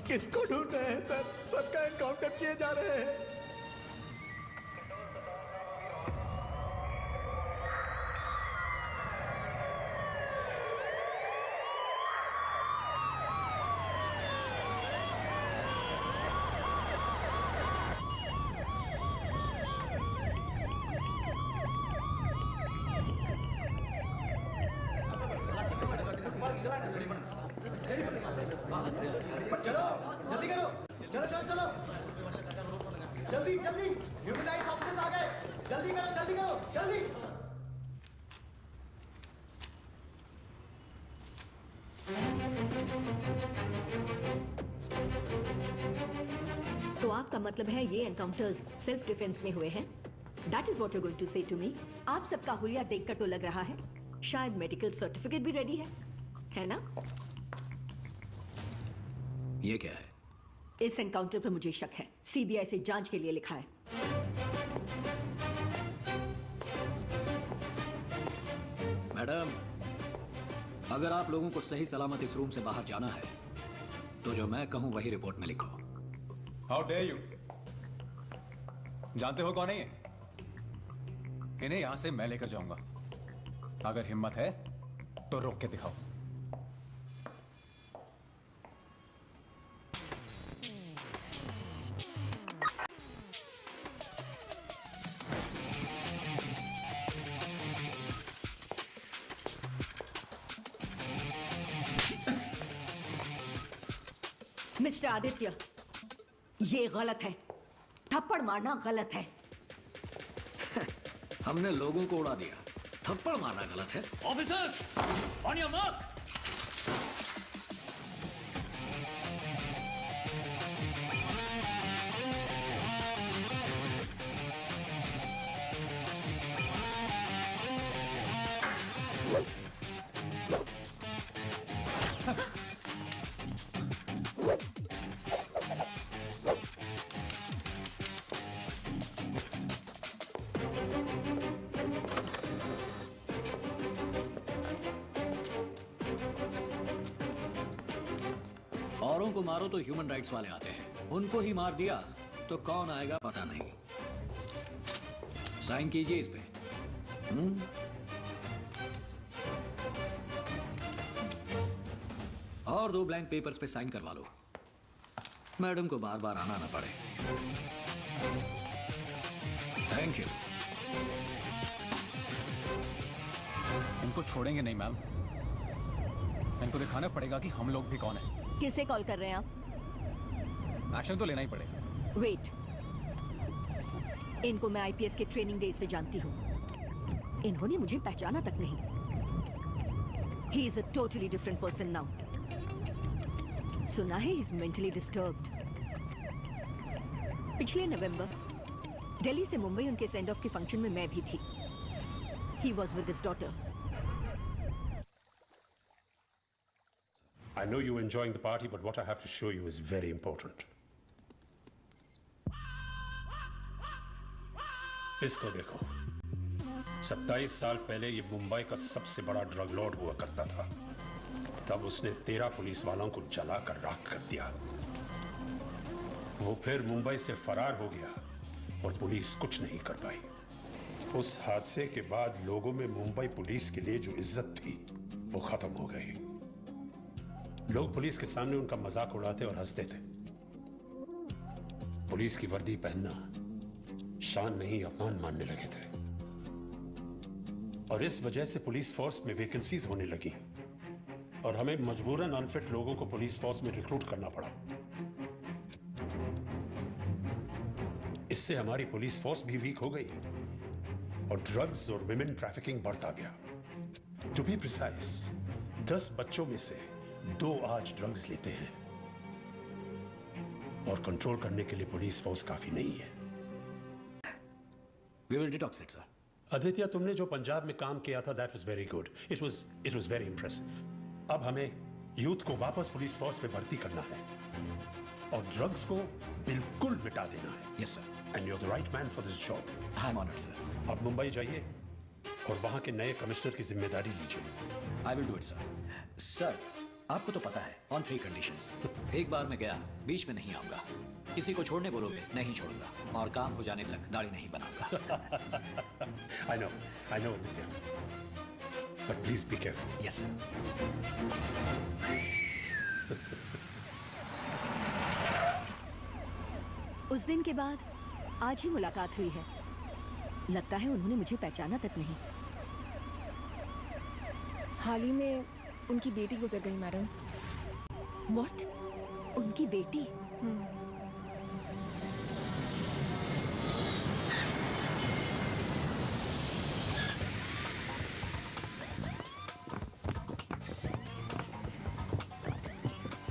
किसको ढूंढ रहे हैं सर? सबका एनकाउंटर किए जा रहे हैं। चलो जल्दी करो, चलो चलो चलो जल्दी जल्दी, ह्यूमन राइट्स ऑफिसर्स आ गए, जल्दी करो जल्दी करो जल्दी। तो आपका मतलब है ये एनकाउंटर्स सेल्फ डिफेंस में हुए हैं? That is what you going to say to me? आप सबका हुलिया देखकर तो लग रहा है शायद मेडिकल सर्टिफिकेट भी रेडी है ना? ये क्या है? इस एनकाउंटर पर मुझे शक है, सीबीआई से जांच के लिए लिखा है। मैडम, अगर आप लोगों को सही सलामत इस रूम से बाहर जाना है तो जो मैं कहूं वही रिपोर्ट में लिखो। How dare you? जानते हो कौन है ये? इन्हें यहां से मैं लेकर जाऊंगा। अगर हिम्मत है तो रोक के दिखाओ। मिस्टर आदित्य, ये गलत है। थप्पड़ मारना गलत है। हमने लोगों को उड़ा दिया, थप्पड़ मारना गलत है? Officers, on your mark. औरों को मारो तो ह्यूमन राइट्स वाले आते हैं, उनको ही मार दिया तो कौन आएगा पता नहीं। साइन कीजिए इस पे। और 2 ब्लैंक पेपर्स पे साइन करवा लो, मैडम को बार बार आना ना पड़े। Thank you. इनको छोड़ेंगे नहीं मैम, इनको दिखाना पड़ेगा कि हम लोग भी कौन हैं। किसे कॉल कर रहे हैं आप? एक्शन तो लेना ही पड़ेगा। वेट, इनको मैं आईपीएस के ट्रेनिंग डेज से जानती हूँ। इन्होंने मुझे पहचाना तक नहीं। He is a totally different person now. सुना है ही इज मेंटली डिस्टर्ब्ड। पिछले नवंबर दिल्ली से मुंबई उनके सेंड ऑफ के फंक्शन में मैं भी थी। He was with his daughter. I know you're enjoying the party, but what I have to show you is very important. इसको देखो। 27 साल पहले ये मुंबई का सबसे बड़ा ड्रग लॉर्ड हुआ करता था। तब उसने 13 पुलिस वालों को जलाकर राख कर दिया। वो फिर मुंबई से फरार हो गया और पुलिस कुछ नहीं कर पाई। उस हादसे के बाद लोगों में मुंबई पुलिस के लिए जो इज्जत थी वो खत्म हो गई। लोग पुलिस के सामने उनका मजाक उड़ाते और हंसते थे। पुलिस की वर्दी पहनना शान नहीं अपमान मानने लगे थे। और इस वजह से पुलिस फोर्स में वैकेंसीज होने लगी और हमें मजबूरन अनफिट लोगों को पुलिस फोर्स में रिक्रूट करना पड़ा। इससे हमारी पुलिस फोर्स भी वीक हो गई और ड्रग्स और विमेन ट्रैफिकिंग बढ़ता गया। टू बी प्रिसाइज, 10 बच्चों में से 2 आज ड्रग्स लेते हैं और कंट्रोल करने के लिए पुलिस फोर्स काफी नहीं है। We will detox it, sir. Aditya, तुमने जो पंजाब में काम किया था that was very good. It was very impressive. अब हमें यूथ को वापस पुलिस फोर्स में भर्ती करना है और ड्रग्स को बिल्कुल मिटा देना है। Yes, sir. And you're the right man for this job. I'm honored, sir. अब मुंबई जाइए और वहां के नए कमिश्नर की जिम्मेदारी लीजिए। I will do it, sir. Sir, आपको तो पता है, ऑन 3 कंडीशंस। एक बार मैं गया, बीच में नहीं आऊंगा, किसी को छोड़ने बोलोगे नहीं छोड़ूंगा, और काम हो जाने तक दाढ़ी नहीं बनाऊंगा। I know, Aditya. But please be careful. Yes sir. उस दिन के बाद आज ही मुलाकात हुई है। लगता है उन्होंने मुझे पहचाना तक नहीं। हाल ही में उनकी बेटी गुजर गई मैडम। What? उनकी बेटी?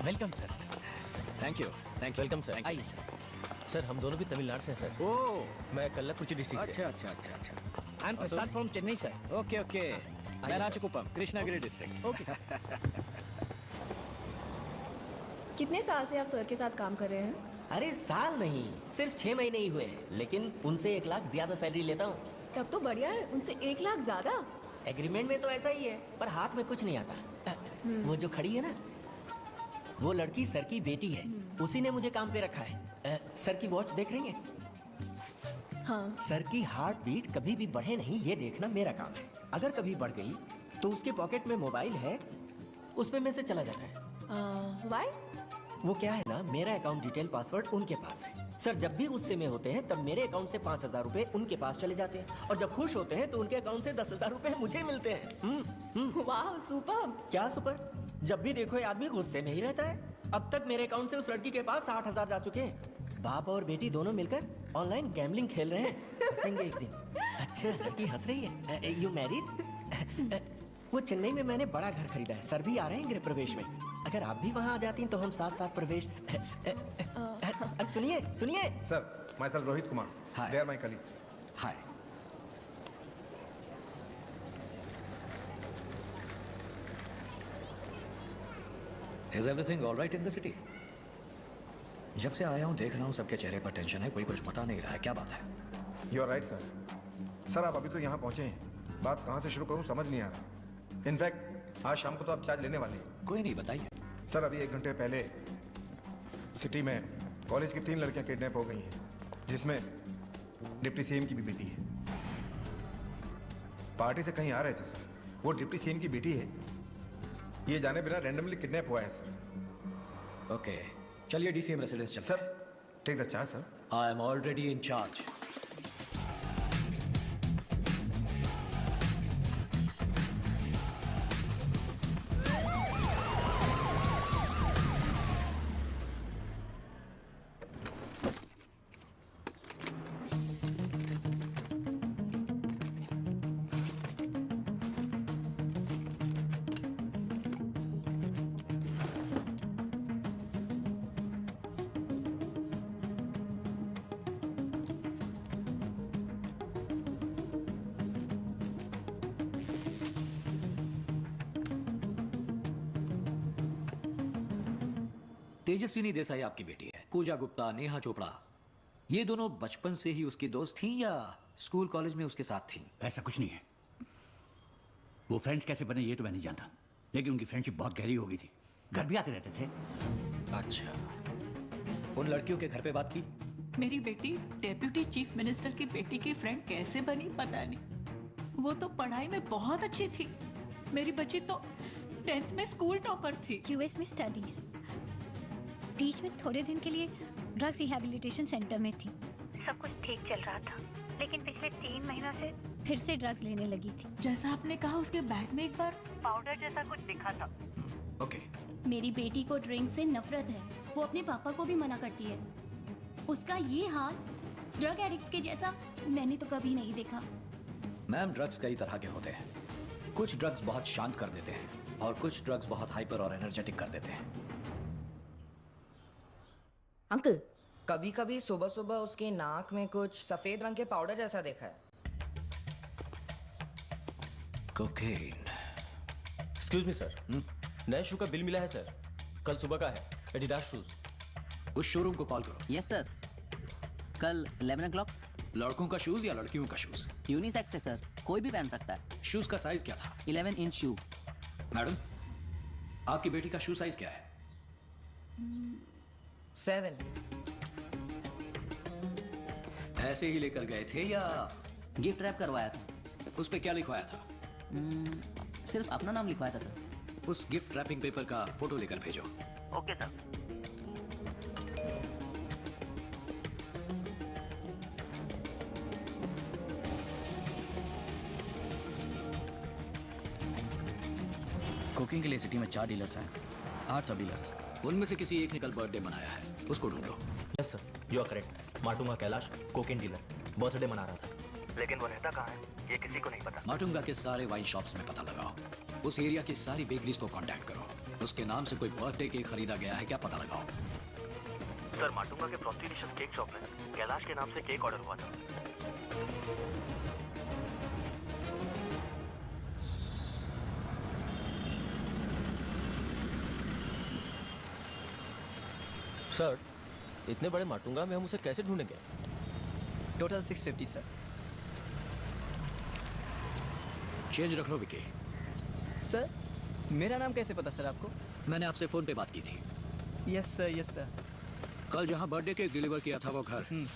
Welcome sir. Thank you. Welcome sir. आइए सर। सर हम दोनों भी तमिलनाडु से हैं सर। ओह, मैं कल्लाकुची डिस्ट्रिक्ट से। अच्छा। I am Prasad from Chennai sir. Okay. मैं राजकुपम, कृष्णागिरी डिस्ट्रिक्ट। Okay sir. कितने साल से आप सर के साथ काम कर रहे हैं? अरे साल नहीं, सिर्फ 6 महीने ही हुए हैं, लेकिन उनसे 1 लाख ज्यादा सैलरी लेता हूँ। तब तो बढ़िया है, उनसे 1 लाख ज्यादा। एग्रीमेंट में तो ऐसा ही है, पर हाथ में कुछ नहीं आता। वो जो खड़ी है ना, वो लड़की सर की बेटी है। उसी ने मुझे काम पे रखा है। सर की वॉच देख रही हैं? हाँ। सर की हार्ट बीट कभी भी बढ़े नहीं, ये देखना मेरा काम है। अगर कभी बढ़ गई तो उसके पॉकेट में मोबाइल है, उस पे मैसेज चला जाता है। व्हाई? वो क्या है ना, मेरा अकाउंट डिटेल पासवर्ड उनके पास है। सर जब भी गुस्से में होते हैं तब मेरे अकाउंट से 5,000 रुपए उनके पास चले जाते हैं, और जब खुश होते हैं तो उनके अकाउंट से 10,000 रुपए मुझे मिलते हैं। वाह, सुपर। क्या सुपर? जब भी देखो ये आदमी गुस्से में ही रहता है। अब तक मेरे अकाउंट से उस लड़की के पास 60,000 जा चुके हैं। बाप और बेटी दोनों मिलकर ऑनलाइन गैम्बलिंग खेल रहे हैं। हंसेंगे एक दिन। अच्छा, लड़की हंस रही है। You married? वो चेन्नई में मैंने बड़ा घर खरीदा है। सर भी आ रहे हैं गृह प्रवेश में। अगर आप भी वहाँ आ जाती तो हम साथ प्रवेश। सुनिए। Sir, myself Rohit Kumar. Hi. They are my colleagues. Hi. Is everything all right in the city? जब से आया हूँ देख रहा हूँ सबके चेहरे पर टेंशन है, कोई कुछ बता नहीं रहा है, क्या बात है? You are right, sir. Sir आप अभी तो यहाँ पहुँचे हैं, बात कहाँ से शुरू करूँ समझ नहीं आ रहा। इनफैक्ट आज शाम को तो आप चार्ज लेने वाले हैं। कोई नहीं, बताइए। सर अभी 1 घंटे पहले सिटी में कॉलेज की 3 लड़कियां किडनैप हो गई हैं, जिसमें डिप्टी सीएम की भी बेटी है। पार्टी से कहीं आ रहे थे सर, वो डिप्टी सीएम की बेटी है, ये जाने बिना रैंडमली किडनैप हुआ है सर। ओके, चलिए डीसीएम रेसिडेंस चलते हैं। Sir take the charge sir. I am already in charge. Tejaswini Desai आपकी बेटी है। पूजा गुप्ता, नेहा चोपड़ा, ये दोनों बचपन से ही उसकी दोस्त थीं या स्कूल कॉलेज में उसके साथ थीं? ऐसा कुछ नहीं है। वो फ्रेंड्स कैसे बने ये तो मैं नहीं जानता, लेकिन उनकी फ्रेंडशिप बहुत गहरी हो गई थी। घर भी आते रहते थे। अच्छा, उन लड़कियों के घर पे बात की? मेरी बेटी डेप्यूटी चीफ मिनिस्टर की बेटी की फ्रेंड कैसे बनी पता नहीं। वो तो पढ़ाई में बहुत अच्छी थी। मेरी बच्ची तो 10th में स्कूल टॉपर थी। यूएस में स्टडीज। बीच में थोड़े दिन के लिए ड्रग्स रिहैबिलिटेशन सेंटर में थी। सब कुछ ठीक चल रहा था, लेकिन पिछले 3 महीनों से फिर से ड्रग्स लेने लगी थी। जैसा आपने कहा उसके बैग में एक बार पाउडर जैसा कुछ दिखा था। ओके। मेरी बेटी को ड्रिंक से नफरत है। वो अपने पापा को भी मना करती है। उसका ये हाल ड्रग एडिक्ट्स के जैसा मैंने तो कभी नहीं देखा। मैम, ड्रग्स कई तरह के होते हैं। कुछ ड्रग्स बहुत शांत कर देते हैं और कुछ ड्रग्स बहुत हाइपर और एनर्जेटिक कर देते हैं। अंकल, कभी कभी सुबह सुबह उसके नाक में कुछ सफेद रंग के पाउडर जैसा देखा है। कोकेन। एक्सक्यूज मी सर, नए शू का बिल मिला है सर, कल सुबह का है, एडिडास शूज। उस शोरूम को कॉल करो। यस सर, कल 11 o'clock। लड़कों का शूज या लड़कियों का शूज? यूनिसेक्स है सर, कोई भी पहन सकता है। शूज का साइज क्या था? 11 इंच शू। मैडम, आपकी बेटी का शू साइज क्या है? 7। ऐसे ही लेकर गए थे या गिफ्ट रैप करवाया था। उस पे क्या लिखवाया था? सिर्फ अपना नाम लिखवाया था सर। उस गिफ्ट रैपिंग पेपर का फोटो लेकर भेजो। Okay sir. कुकिंग के लिए सिटी में 4 डीलर्स हैं, 8 सब डीलर्स। उनमें से किसी एक ने कल बर्थडे मनाया है, उसको ढूंढो। Yes sir, you are correct. Matunga Kailash cocaine dealer birthday मना रहा था, लेकिन वो रहता कहाँ है ये किसी को नहीं पता। माटुंगा के सारे वाइन शॉप्स में पता लगाओ, उस एरिया की सारी बेकरीज को कांटेक्ट करो, उसके नाम से कोई बर्थडे केक खरीदा गया है क्या पता लगाओ। सर माटुंगा के फ्रॉस्टी डिशेस केक शॉप में कैलाश के नाम से केक ऑर्डर हुआ था। सर इतने बड़े माटुंगा में हम उसे कैसे ढूंढेंगे? Total 650 sir. चेंज रख लो विकी। सर मेरा नाम कैसे पता सर आपको? मैंने आपसे फोन पे बात की थी। Yes sir, yes sir. कल जहां बर्थडे केक डिलीवर किया था वो घर,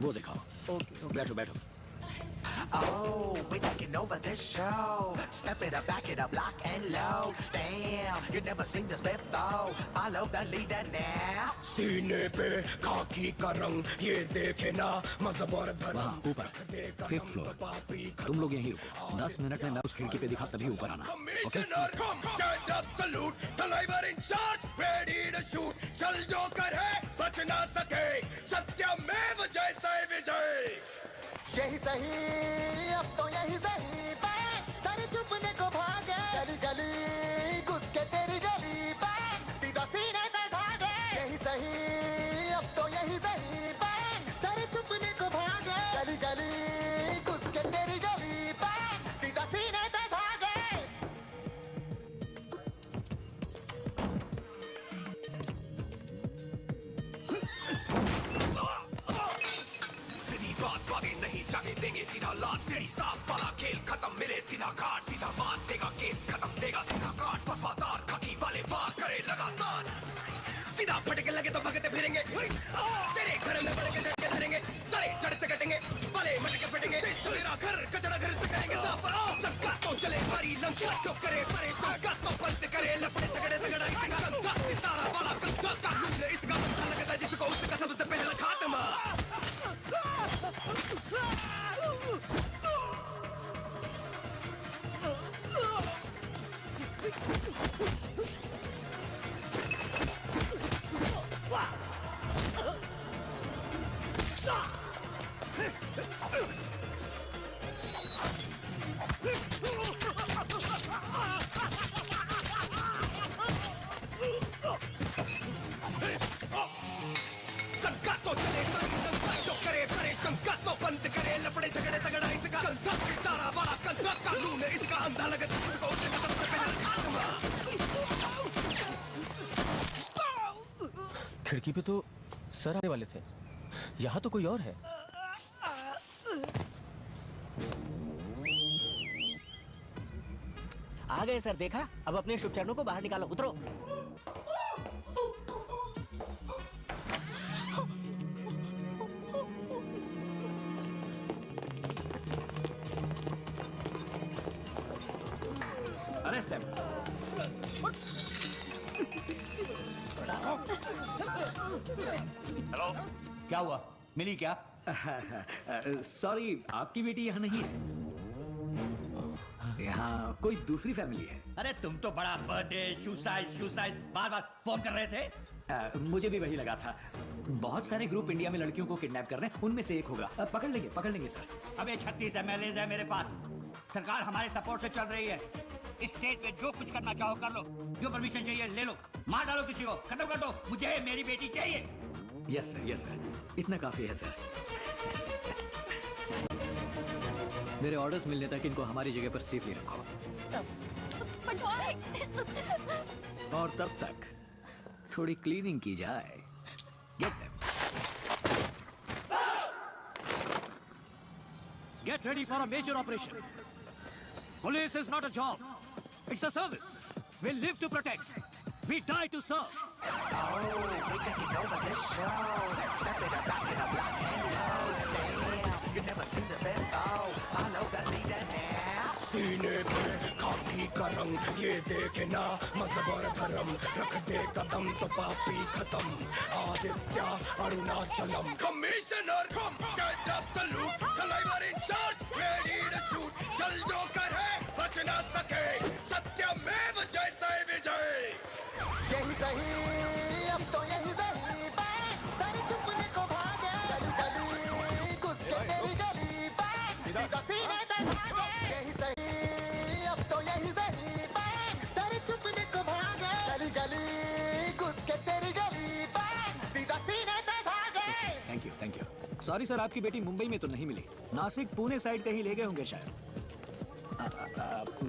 वो दिखाओ। ओके। बैठो बैठो। Oh, we're taking over this show. Step it up, back it up, lock and load. Damn, you never seen this before. Follow the leader now. सीने पे खाकी का रंग ये देखे ना मज़हब और धर्म। वहाँ ऊपर 5th फ्लोर। तुम लोग यहीं रुको, 10 मिनट में मैं उस खिड़की पे दिखा तभी ऊपर आना। Okay? Stand up, salute, the driver in charge, ready to shoot. चल जो कर है बच ना सके, सत्यमेव जयते विजय। यही सही, अब तो यही सही। बैंग सारे चुपने को भागे, गली गली घुस के तेरी गली। बैंग सीधा सीने पे भागे, यही सही, अब तो यही सही। बैंग सारे चुपने को भागे, गली गली घुस के तेरी गली। बैंग सीधा सीने पे भागे। सीधी बात बातें नहीं जागे देंगे सीधा लाट सीढ़ी साफ वाला खेल खत्म मिले सीधा काट सीधा बात देगा केस खत्म देगा सीधा काट वफादार खाकी वाले वार करे लगातार सीधा फटके लगे तो भगते फिरेंगे तेरे घर में बड़े के झटके धरेंगे सारे जड़ से कटेंगे वाले मटके फटेंगे मेरा घर कचरा घर से करेंगे साफ सबका तो चले हमारी लंका जो करे परेशान का तो बंद करे लफड़े झगड़े झगड़ा सितारा वाला कंधा कानून इसका बंदा लगता है जिसको उसका सबसे पहले खात्मा शंका तो बंद करे लफड़े झगड़े तगड़ा इसका कंधा सितारा वाला कंधा कानून इसका अंधा लगे तो उसको उसका सबसे पहले खात्मा। खिड़की पे तो सर आने वाले थे, यहाँ तो कोई और है। आ गए सर, देखा? अब अपने शुभ चरणों को बाहर निकालो, उतरो। Arrest them. हेलो, क्या हुआ? मिली क्या? सॉरी, आपकी बेटी यहाँ नहीं है। यहाँ कोई दूसरी फैमिली है। अरे तुम तो बड़ा बर्थडे सुसाइड बार-बार फोन कर रहे थे। मुझे भी वही लगा था। बहुत सारे ग्रुप इंडिया में लड़कियों को किडनैप कर रहे हैं, उनमें से एक होगा। पकड़ लेंगे सर। अबे 36 MLAs है मेरे पास। सरकार हमारे सपोर्ट से चल रही है। इस स्टेट पे जो कुछ करना चाहो कर लो, जो परमिशन चाहिए ले लो, मार डालो किसी को, खत्म कर दो। मुझे मेरी बेटी चाहिए। यस सर, इतना काफी है सर। मेरे ऑर्डर्स मिलने तक इनको हमारी जगह पर सेफली रखो। और तब तक थोड़ी क्लीनिंग की जाए। Get them. Get ready for a major operation. Police is not a job. It's a service. We live to protect. We die to serve. Oh, we taking over this show. Step it up, back it up, lock and load. Damn, you never seen this before. Follow the leader now. सीने पे खाकी का रंग ये देखे ना मजहब और धर्म रख दे कदम तो पापी खत्म Aditya Arunachalam commissioner come shut up salute कलाइवर in charge ready to shoot चल जो करे बच ना सके सत्यमेव जयते विजय यही सही अब तो यही सही बैंग सारे चुपने को भागे गली गली घुस के तेरी गली बैंग सीधा सीने पे भागे यही सही अब तो यही सही बैंग सारे चुपने को भागे गली गली घुस के तेरी गली बैंग सीधा सीने पे भागे थैंक यू सॉरी सर, आपकी बेटी मुंबई में तो नहीं मिली, नासिक पुणे साइड कहीं ले गए होंगे शायद।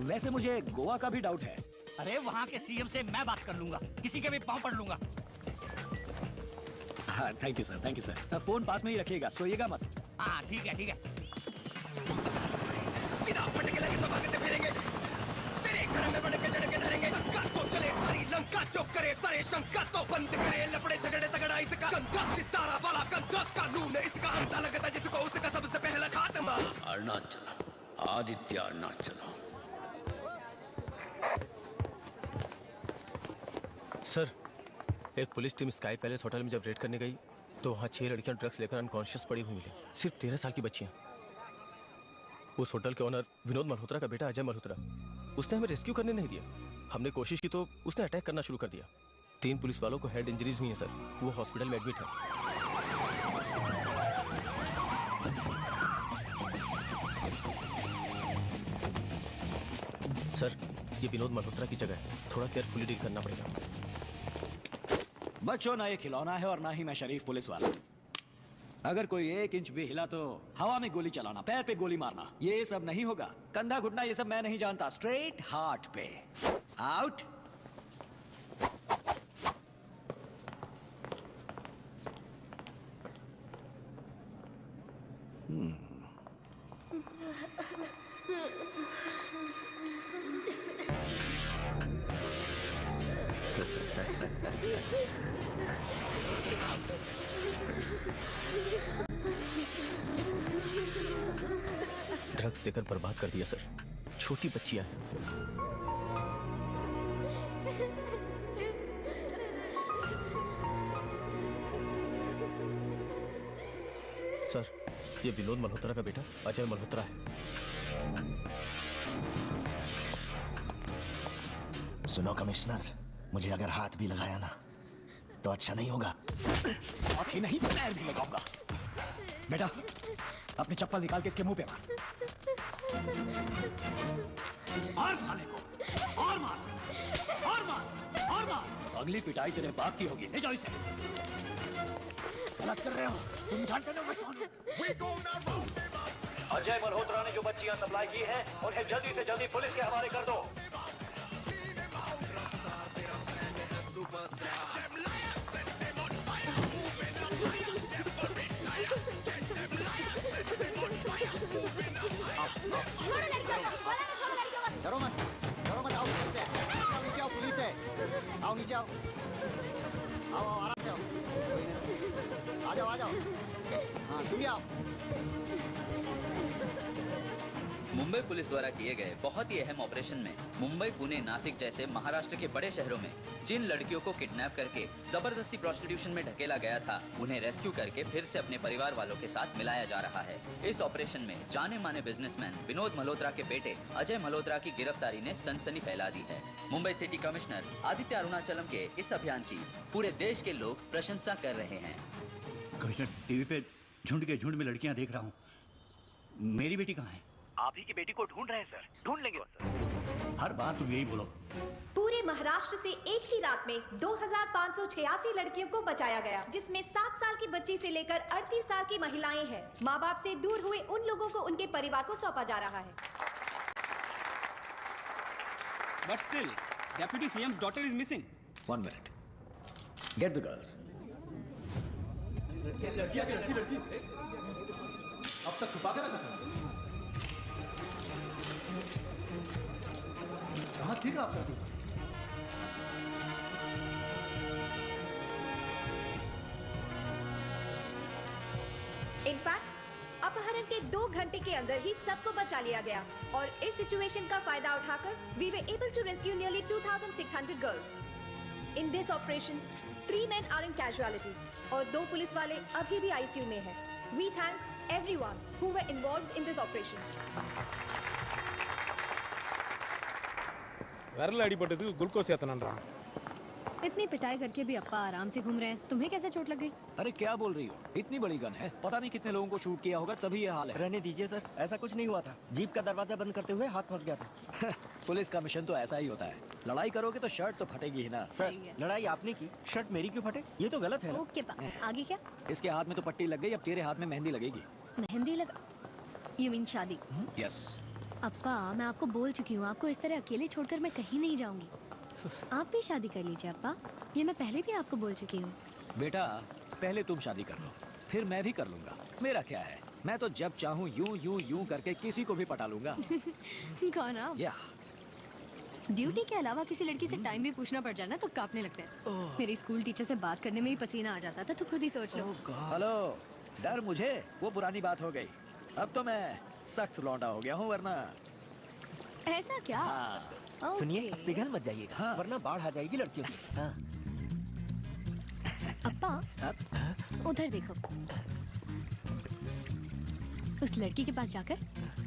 वैसे मुझे गोवा का भी डाउट है। अरे वहाँ के सीएम से मैं बात कर लूंगा, किसी के भी पाँव पड़ लूंगा। हाँ थैंक यू सर। फोन पास में ही रखिएगा, सोइएगा मत। हाँ ठीक है। बिना फटके लगे तो भागते फिरेंगे तेरे घर में बड़े के जड़के डरेंगे लंका तो चले सारी लंका जो करे सारे शंका तो बंद करे लफड़े झगड़े तगड़ा इसका गंदा सितारा वाला गंदा कानून है इसका अंधा लगता जिसको उसका सबसे पहला खात्मा अरुणाचलम आदित्य अरुणाचलम। सर, एक police team sky palace hotel में जब रेड करने गई तो वहाँ 6 लड़कियां ड्रग्स लेकर अनकॉन्शियस पड़ी हुई मिली, सिर्फ 13 साल की बच्चियां। उस होटल के ओनर विनोद मल्होत्रा का बेटा अजय मल्होत्रा, उसने हमें रेस्क्यू करने नहीं दिया। हमने कोशिश की तो उसने अटैक करना शुरू कर दिया। 3 पुलिस वालों को हेड इंजरीज हुई हैं सर, वो हॉस्पिटल में एडमिट है। सर, ये विनोद मल्होत्रा की जगह है, थोड़ा केयरफुली डील करना पड़ेगा। बच्चों, ना ये खिलौना है और ना ही मैं शरीफ पुलिस वाला। अगर कोई 1 इंच भी हिला तो हवा में गोली चलाना, पैर पे गोली मारना, ये सब नहीं होगा। कंधा घुटना ये सब मैं नहीं जानता, स्ट्रेट हार्ट पे। आउट। ड्रग्स देकर बर्बाद कर दिया सर, छोटी बच्चियां हैं। सर, ये विनोद मल्होत्रा का बेटा अजय मल्होत्रा है। सुनो कमिश्नर, मुझे अगर हाथ भी लगाया ना तो अच्छा नहीं होगा। हाथ ही नहीं पैर भी लगाऊंगा। बेटा, अपनी चप्पल निकाल के इसके मुंह पे मार। मार साले को, और मार। अगली पिटाई तेरे बाप की होगी। ले जाओ इसे। गलत कर रहे हो, तुम जानते हो मैं कौन हूं? अजय मल्होत्रा ने जो बच्चियां सप्लाई की हैं, उन्हें जल्दी से जल्दी पुलिस के हवाले कर दो। डरो मत, आओ नीचे से। आओ पुलिस है, आओ नीचे आओ आराम से आओ। आ जाओ हाँ तुम भी आओ। मुंबई पुलिस द्वारा किए गए बहुत ही अहम ऑपरेशन में मुंबई, पुणे, नासिक जैसे महाराष्ट्र के बड़े शहरों में जिन लड़कियों को किडनैप करके जबरदस्ती प्रोस्टिट्यूशन में ढकेला गया था, उन्हें रेस्क्यू करके फिर से अपने परिवार वालों के साथ मिलाया जा रहा है। इस ऑपरेशन में जाने माने बिजनेसमैन विनोद मल्होत्रा के बेटे अजय मल्होत्रा की गिरफ्तारी ने सनसनी फैला दी है। मुंबई सिटी कमिश्नर आदित्य अरुणाचलम के इस अभियान की पूरे देश के लोग प्रशंसा कर रहे हैं। कमिश्नर, टीवी पे झुंड के झुंड में लड़कियां देख रहा हूँ। मेरी बेटी कहाँ है? आप ही की बेटी को ढूंढ रहे हैं सर, ढूंढ लेंगे सर। हर बात तुम यही बोलो। पूरे महाराष्ट्र से एक ही रात में 2586 लड़कियों को बचाया गया, जिसमें 7 साल की बच्ची से लेकर 38 साल की महिलाएं हैं। माँ बाप से दूर हुए उन लोगों को उनके परिवार को सौंपा जा रहा है। But still, Deputy CM's daughter is missing. 1 minute. Get the girls. लड़की अब तक छुपा के रखा था। कहाँ थी आपका? इनफैक्ट अपहरण के 2 घंटे के अंदर ही सबको बचा लिया गया और इस सिचुएशन का फायदा उठाकर we were able to rescue nearly 2600 girls. In this operation 3 men are in casualty और 2 पुलिस वाले अभी भी आईसीयू में हैं। We thank everyone who were involved in this operation. விரல் அடிபட்டதுக்கு குளுக்கோஸ் ஏத்தனான்றான்। इतनी पिटाई करके भी अप्पा आराम से घूम रहे हैं, तुम्हें कैसे चोट लग गई? अरे क्या बोल रही हो, इतनी बड़ी गन है, पता नहीं कितने लोगों को शूट किया होगा तभी ये हाल है। रहने दीजिए सर, ऐसा कुछ नहीं हुआ था। जीप का दरवाजा बंद करते हुए हाथ फंस गया था। पुलिस का मिशन तो ऐसा ही होता है, लड़ाई करोगे तो शर्ट तो फटेगी ही ना। सर लड़ाई आपने की, शर्ट मेरी क्यों फटे? ये तो गलत है ना। ओके पा, आगे क्या? इसके हाथ में तो पट्टी लग गई, अब तेरे हाथ में मेहंदी लगेगी। मेहंदी लगा? यू मीन शादी? यस। अप्पा मैं आपको बोल चुकी हूँ, आपको इस तरह अकेले छोड़कर मैं कहीं नहीं जाऊंगी। आप भी शादी कर लीजिए अप्पा, ये मैं पहले भी आपको बोल चुकी हूँ। बेटा पहले तुम शादी कर लो, फिर मैं भी कर लूंगा। मेरा क्या है, मैं तो जब चाहूँ यूं यूं यूं करके किसी को भी पटा लूंगा। कौन आप? या ड्यूटी के अलावा किसी लड़की से टाइम भी पूछना पड़ जाना तो कांपने लगता है। मेरी स्कूल टीचर से बात करने में ही पसीना आ जाता था, तो खुद ही सोच लो। हेलो, डर मुझे वो पुरानी बात हो गई, अब तो मैं सख्त लौंडा हो गया हूँ, वरना ऐसा क्या? सुनिए पिघल मत जाइएगा, वरना बाढ़ आ जाएगी लड़कियों की। हाँ। अप्पा उधर देखो, उस लड़की के पास जाकर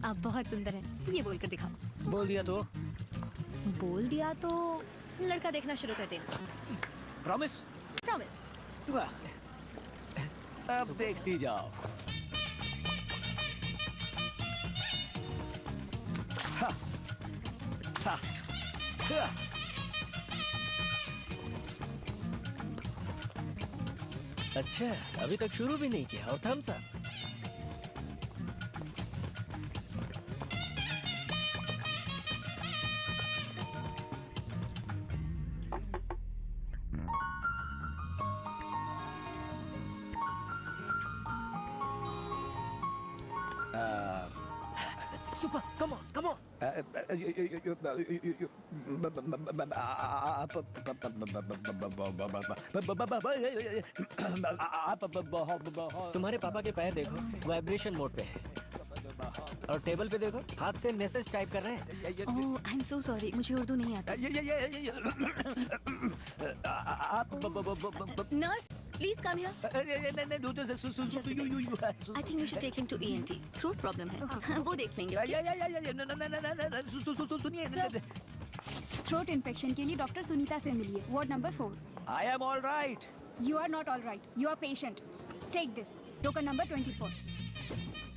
आप बहुत सुंदर हैं ये बोलकर दिखाओ। बोल दिया तो? बोल दिया तो लड़का देखना शुरू कर देना। प्रॉमिस? प्रॉमिस। वाह, अब देखती जाओ। हा, हा, हा। अच्छा अभी तक शुरू भी नहीं किया और thumbs up. Super, come on, come on. तुम्हारे पापा के पैर देखो, वाइब्रेशन मोड पे है। और टेबल पे देखो, हाथ से मैसेज टाइप कर रहे हैं। ओह, आई एम सो सॉरी, मुझे उर्दू नहीं आता। Nurse, please come here. I think we should take him to ENT। Throat problem है, वो देख लेंगे। सुनिए, थ्रोट इन्फेक्शन के लिए डॉक्टर सुनीता से मिलिए, ward number 4। I am all right. You are not all right, you are patient. Take this, token number 24।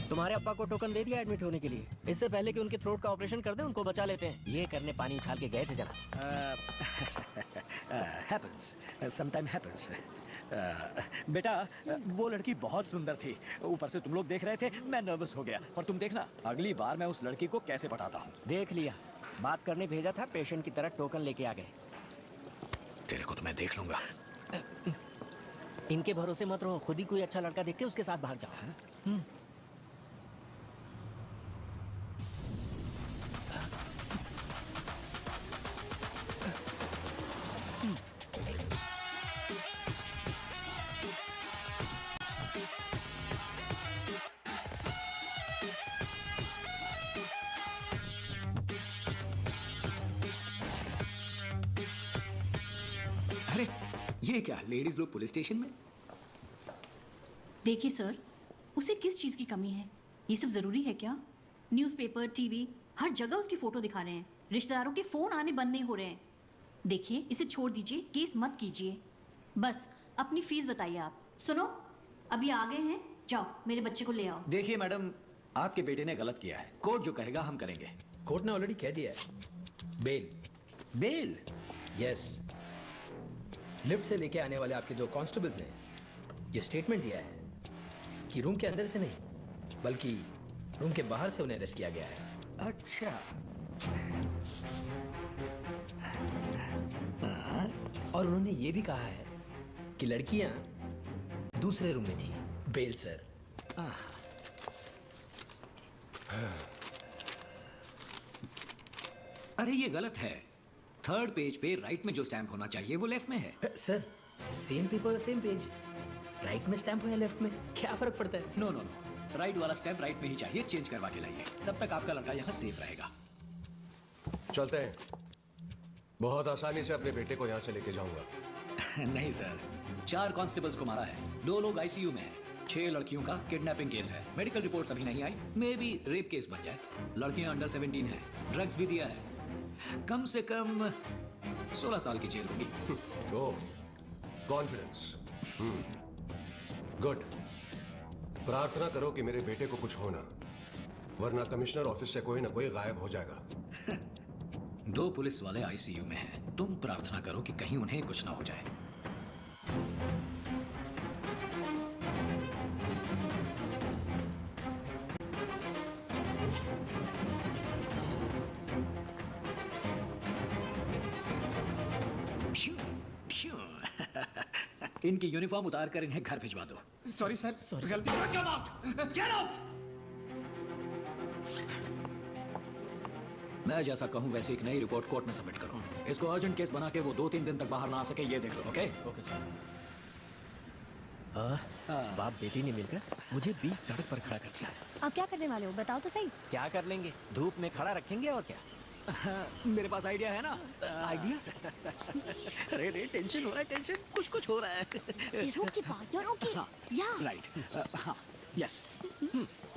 तुम्हारे अब्बा को टोकन दे दिया एडमिट होने के लिए। इससे पहले कि उनके थ्रोट का ऑपरेशन कर दे, उनको बचा लेते हैं। ये करने पानी उछाल के गए थे जरा। happens, sometime happens. बेटा वो लड़की बहुत सुंदर थी, ऊपर से तुम लोग देख रहे थे, मैं नर्वस हो गया। और तुम देखना अगली बार मैं उस लड़की को कैसे पटाता हूँ। देख लिया, बात करने भेजा था, पेशेंट की तरह टोकन लेके आ गए। तेरे को तो मैं देख लूंगा। इनके भरोसे मत रहो, खुद ही कोई अच्छा लड़का देख के उसके साथ भाग जाओ। अरे ये क्या, लेडीज लोग पुलिस स्टेशन में? देखिए सर, उसे किस चीज़ की कमी है? ये सब ज़रूरी है क्या? न्यूज़पेपर, टीवी, हर जगह उसकी फ़ोटो दिखा रहे हैं। रिश्तेदारों के फ़ोन आने बंद नहीं हो रहे हैं। देखिए इसे छोड़ दीजिए, केस मत कीजिए। बस अपनी फीस बताइए आप। सुनो, अभी आ गए हैं, जाओ मेरे बच्चे को ले आओ। देखिए मैडम, आपके बेटे ने गलत किया है, कोर्ट जो कहेगा हम करेंगे। कोर्ट ने ऑलरेडी कह दिया है, बेल। बेल? यस। लिफ्ट से लेके आने वाले आपके 2 कांस्टेबल्स ने ये स्टेटमेंट दिया है कि रूम के अंदर से नहीं बल्कि रूम के बाहर से उन्हें अरेस्ट किया गया है। अच्छा। और उन्होंने ये भी कहा है कि लड़कियां दूसरे रूम में थी। Bell sir. अरे ये गलत है, 3rd पेज पे राइट में जो स्टैम्प होना चाहिए वो लेफ्ट में है। Sir same paper same page. Right में स्टैंप हो या लेफ्ट में, क्या फर्क पड़ता है? नो नो नो, राइट वाला स्टैंप राइट में ही चाहिए, चेंज करवा के लाइए, तब तक आपका लड़का यहाँ सेफ रहेगा। चलते हैं, बहुत आसानी से अपने बेटे को यहाँ से लेके जाऊंगा। नहीं सर, 4 कांस्टेबल्स को मारा है, 2 लोग आईसीयू में हैं, 6 लड़कियों का किडनैपिंग केस है, मेडिकल रिपोर्ट्स अभी नहीं आई, मे बी रेप केस बन जाए, लड़कियां अंडर 17 हैं, ड्रग्स भी दिया है, कम से कम 16 साल की जेल होगी। ओह, कॉन्फिडेंस, गुड। प्रार्थना करो कि मेरे बेटे को कुछ हो ना, वरना कमिश्नर ऑफिस से कोई ना कोई गायब हो जाएगा। 2 पुलिस वाले आईसीयू में हैं, तुम प्रार्थना करो कि कहीं उन्हें कुछ ना हो जाए। इनकी यूनिफॉर्म उतार कर इन्हें घर भिजवा दो। सॉरी सर, गलती से। Get out! मैं जैसा कहूं वैसे एक नई रिपोर्ट कोर्ट में सबमिट करो। इसको अर्जेंट केस बना के वो 2-3 दिन तक बाहर ना आ सके, ये देख लो। Okay okay sir. बाप बेटी ने मिलकर मुझे बीच सड़क पर खड़ा कर दिया। आप क्या करने वाले हो, बताओ तो सही। क्या कर लेंगे, धूप में खड़ा रखेंगे और क्या। मेरे पास आइडिया है ना। आइडिया? अरे रे, टेंशन हो रहा है, टेंशन, कुछ हो रहा है। राइट, हाँ, यस,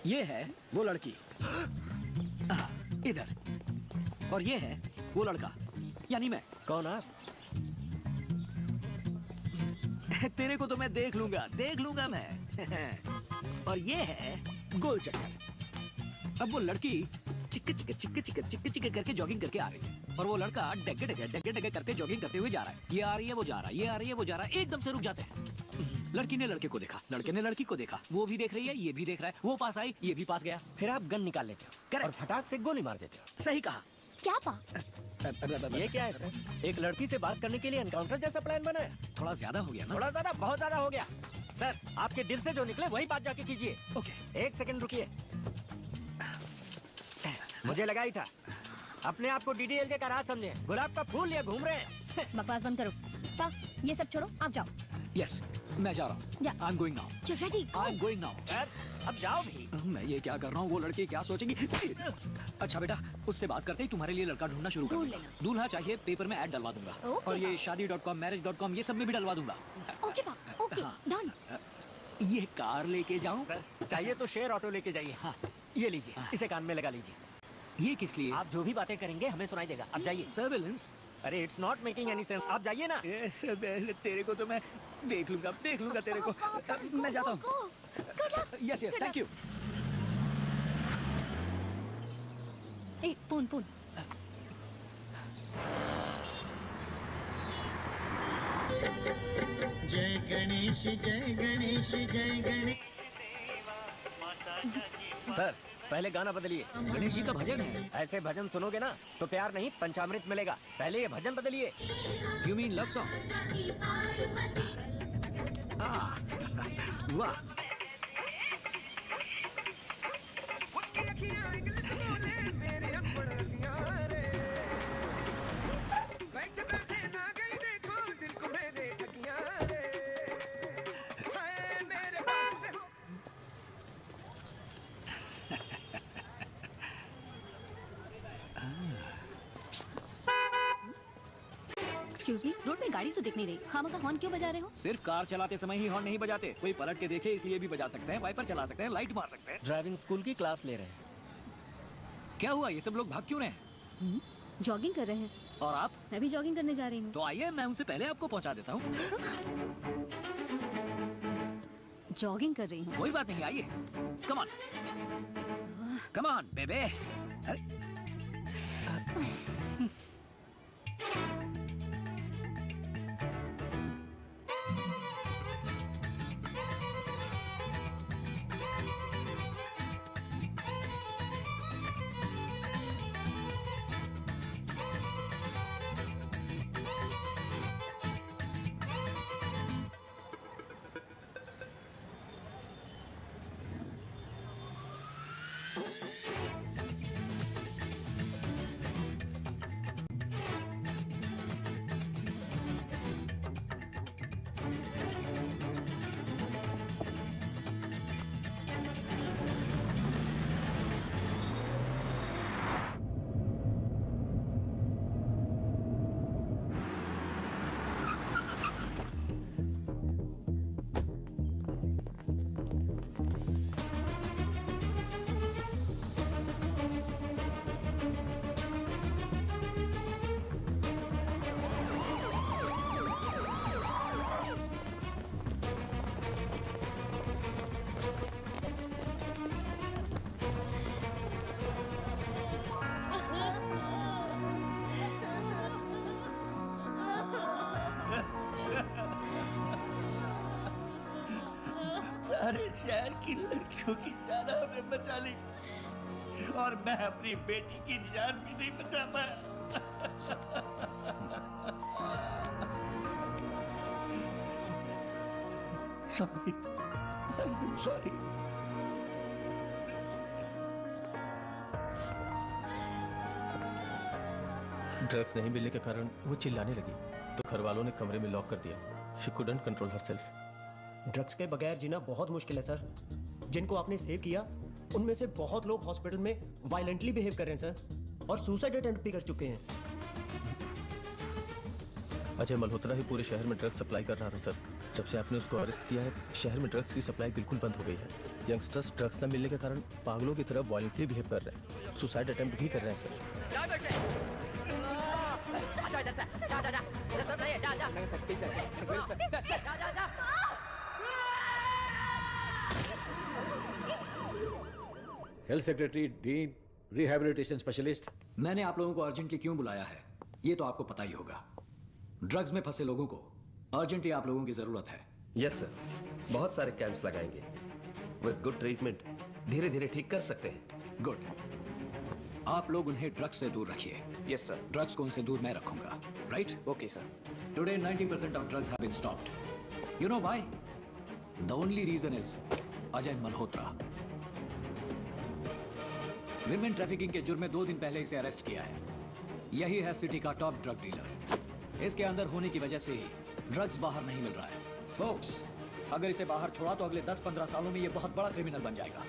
ये है वो लड़की इधर, और ये है वो लड़का, यानी मैं। कौन आप? तेरे को तो मैं देख लूंगा मैं। और ये है गोल चक्कर। अब वो लड़की चिक्के करके जॉगिंग करके आ रही, और वो लड़का डगे करके जॉगिंग करते हुए जा रहा है। ये आ रही है, वो जा रहा है, ये आ रही है, वो जा रहा है, एकदम से रुक जाते हैं। लड़की ने लड़के को देखा, लड़के ने लड़की को देखा, वो भी देख रही है, ये भी देख रहा है, वो पास आई, ये भी पास गया। फिर आप गन निकाल लेते हो और फटाक से गोली मार देते हो। सही कहा। क्या पा? ये क्या है सर? एक लड़की से बात करने के लिए एनकाउंटर जैसा प्लान बनाया? थोड़ा ज्यादा हो गया ना? थोड़ा ज्यादा, बहुत ज्यादा हो गया। सर, आपके दिल से जो निकले वही बात जाके कीजिए। ओके, 1 सेकंड रुकिए। मुझे लगा ही था, अपने आप को डीडीएलजे का राज समझे, गुलाब का फूल या घूम रहे हैं। बकवास बंद करो। पा, ये सब छोड़ो, आप जाओ। यस, मैं जा रहा हूँ। I am going now. I am going now. Sir, अब जाओ भी। मैं ये क्या कर रहा हूँ, वो लड़की क्या सोचेंगी? अच्छा बेटा, उससे बात करते ही तुम्हारे लिए लड़का ढूंढना शुरू कर दूंगा। दूल्हा चाहिए, पेपर में ऐड डलवा दूंगा, और ये शादी.com, marriage.com, ये सब में भी डलवा दूंगा। ओके पा, ओके, डन। ये कार लेके जाऊं? सर, चाहिए तो शेयर ऑटो लेके जाइए। हाँ, ये लीजिए, इसे कान में लगा लीजिए। ये किस लिए? आप जो भी बातें करेंगे हमें सुनाई देगा। अब जाइए। सर्वेलेंस? अरे it's not making any sense, आप जाइए ना। तेरे को तो मैं देख लूंगा तेरे को। मैं जाता हूँ। Yes, thank you. फोन। जय गणेश जय गणेश जय गणेश। सर, पहले गाना बदलिए। गणेश जी का भजन है। ऐसे भजन सुनोगे ना तो प्यार नहीं पंचामृत मिलेगा। पहले ये भजन बदलिए। You mean love song? वाह। एक्सक्यूज मी, रोड पे गाड़ी तो दिख नहीं रही, खामखा हॉर्न क्यों बजा रहे हो? सिर्फ कार चलाते समय ही हॉर्न नहीं बजाते, कोई पलट के देखे इसलिए भी बजा सकते हैं, वाइपर चला सकते हैं, लाइट मार सकते हैं। ड्राइविंग स्कूल की क्लास ले रहे हैं। क्या हुआ, ये सब लोग भाग क्यों रहे हैं? जॉगिंग कर रहे हैं। और आप? मैं भी जॉगिंग करने जा रही हूँ। तो आइए, मैं उनसे पहले आपको पहुँचा देता हूँ। जॉगिंग कर रही हूँ। कोई बात नहीं, आइए। कम ऑन बेबे। सारे शहर की लड़कियों की जान हमने बचा ली और मैं अपनी बेटी की जान भी नहीं बचा पाया। Sorry, I am sorry. Drugs नहीं मिलने के कारण वो चिल्लाने लगी तो घर वालों ने कमरे में लॉक कर दिया। She couldn't control herself. Drugs के बगैर जीना बहुत मुश्किल है सर। जिनको आपने सेव किया उनमें से बहुत लोग हॉस्पिटल में वायलेंटली बिहेव कर रहे हैं सर, और सुसाइड अटेम्प्ट भी कर चुके हैं। अजय मल्होत्रा ही पूरे शहर में ड्रग्स सप्लाई कर रहा था सर। जब से आपने उसको अरेस्ट किया है शहर में ड्रग्स की सप्लाई बिल्कुल बंद हो गई है। यंगस्टर्स ड्रग्स न मिलने के कारण पागलों की तरह वायलेंटली बिहेव कर रहे हैं, सुसाइड अटेम्प्ट भी कर रहे हैं sir. Health secretary, dean, rehabilitation specialist. मैंने आप लोगों को अर्जेंटली क्यों बुलाया है ये तो आपको पता ही होगा। ड्रग्स में फंसे लोगों को अर्जेंटली आप लोगों की जरूरत है। यस सर, बहुत सारे कैंप्स लगाएंगे। विद गुड ट्रीटमेंट धीरे धीरे ठीक कर सकते हैं। गुड। आप लोग उन्हें ड्रग्स से दूर रखिए। Yes sir. ड्रग्स को उनसे दूर मैं रखूंगा, right? Okay sir. Today 90% of drugs have been stopped. You know why? The only reason is Ajay Malhotra. Women trafficking के जुर्म में 2 दिन पहले इसे अरेस्ट किया है। यही है सिटी का टॉप ड्रग डीलर। इसके अंदर होने की वजह से ही ड्रग्स बाहर नहीं मिल रहा है। फोक्स, अगर इसे बाहर छोड़ा तो अगले 10-15 सालों में ये बहुत बड़ा क्रिमिनल बन जाएगा।